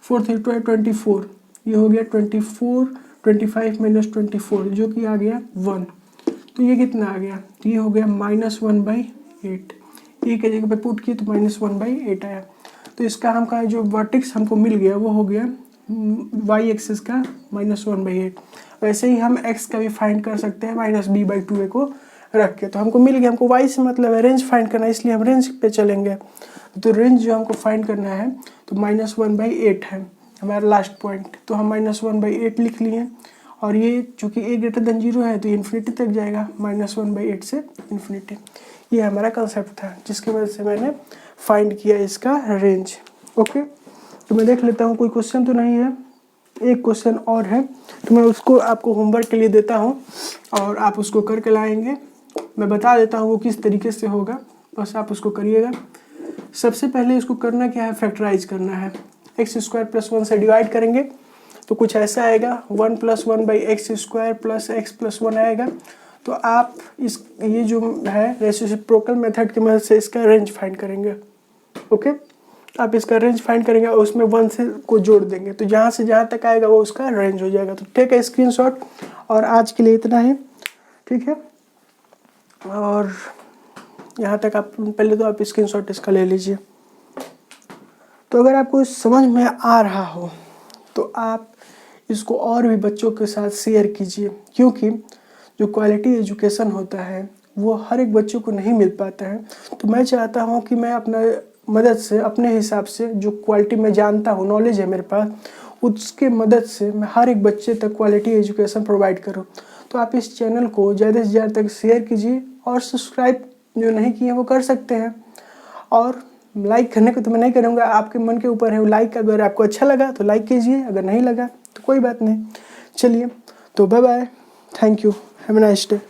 4 × 2 = 24, ये हो गया 24, 25 - 24 जो कि आ गया 1। तो ये कितना आ गया? तो ये हो गया -1/8। ए के जगह पे पुट किए तो -1/8 आया। तो इसका हमका जो वर्टेक्स हमको मिल गया वो हो गया y एक्सिस का -1/8। वैसे ही हम x का भी फाइंड कर सकते हैं -b/2 को रख के। तो हमको मिल गया, हमको y से मतलब है रेंज फाइंड करना है, इसलिए हम रेंज पे चलेंगे। तो रेंज जो हमको फाइंड करना है तो -1/8 है हमारा लास्ट पॉइंट, तो हम -1/8 लिख लिए। और ये चूँकि a > 0 है तो इन्फिनिटी तक जाएगा, -1/8 से इन्फिनिटी। ये हमारा कंसेप्ट था जिसकी वजह से मैंने फाइंड किया इसका रेंज। ओके, तो मैं देख लेता हूँ कोई क्वेश्चन तो नहीं है। एक क्वेश्चन और है तो मैं उसको आपको होमवर्क के लिए देता हूँ और आप उसको करके लाएंगे। मैं बता देता हूँ वो किस तरीके से होगा, बस आप उसको करिएगा। सबसे पहले इसको करना क्या है? फैक्टराइज करना है। x² + 1 से डिवाइड करेंगे तो कुछ ऐसा आएगा, 1 + 1/x² + x + 1 आएगा। तो आप इस ये जो है रेसिप्रोकल मेथड की मदद से इसका रेंज फाइंड करेंगे। ओके, आप इसका रेंज फाइंड करेंगे और उसमें 1 से को जोड़ देंगे, तो जहाँ से जहाँ तक आएगा वो उसका रेंज हो जाएगा। तो ठीक है, स्क्रीनशॉट। और आज के लिए इतना ही, ठीक है। और यहाँ तक आप पहले तो आप स्क्रीनशॉट इसका ले लीजिए। तो अगर आपको समझ में आ रहा हो तो आप इसको और भी बच्चों के साथ शेयर कीजिए, क्योंकि जो क्वालिटी एजुकेशन होता है वो हर एक बच्चों को नहीं मिल पाता है। तो मैं चाहता हूँ कि मैं अपना मदद से, अपने हिसाब से जो क्वालिटी मैं जानता हूँ, नॉलेज है मेरे पास, उसके मदद से मैं हर एक बच्चे तक क्वालिटी एजुकेशन प्रोवाइड करूँ। तो आप इस चैनल को ज़्यादा से ज़्यादा तक शेयर कीजिए और सब्सक्राइब जो नहीं किए वो कर सकते हैं। और लाइक करने को तो मैं नहीं करूँगा, आपके मन के ऊपर है। वो लाइक अगर आपको अच्छा लगा तो लाइक कीजिए, अगर नहीं लगा तो कोई बात नहीं। चलिए तो bye bye, thank you, have a nice day.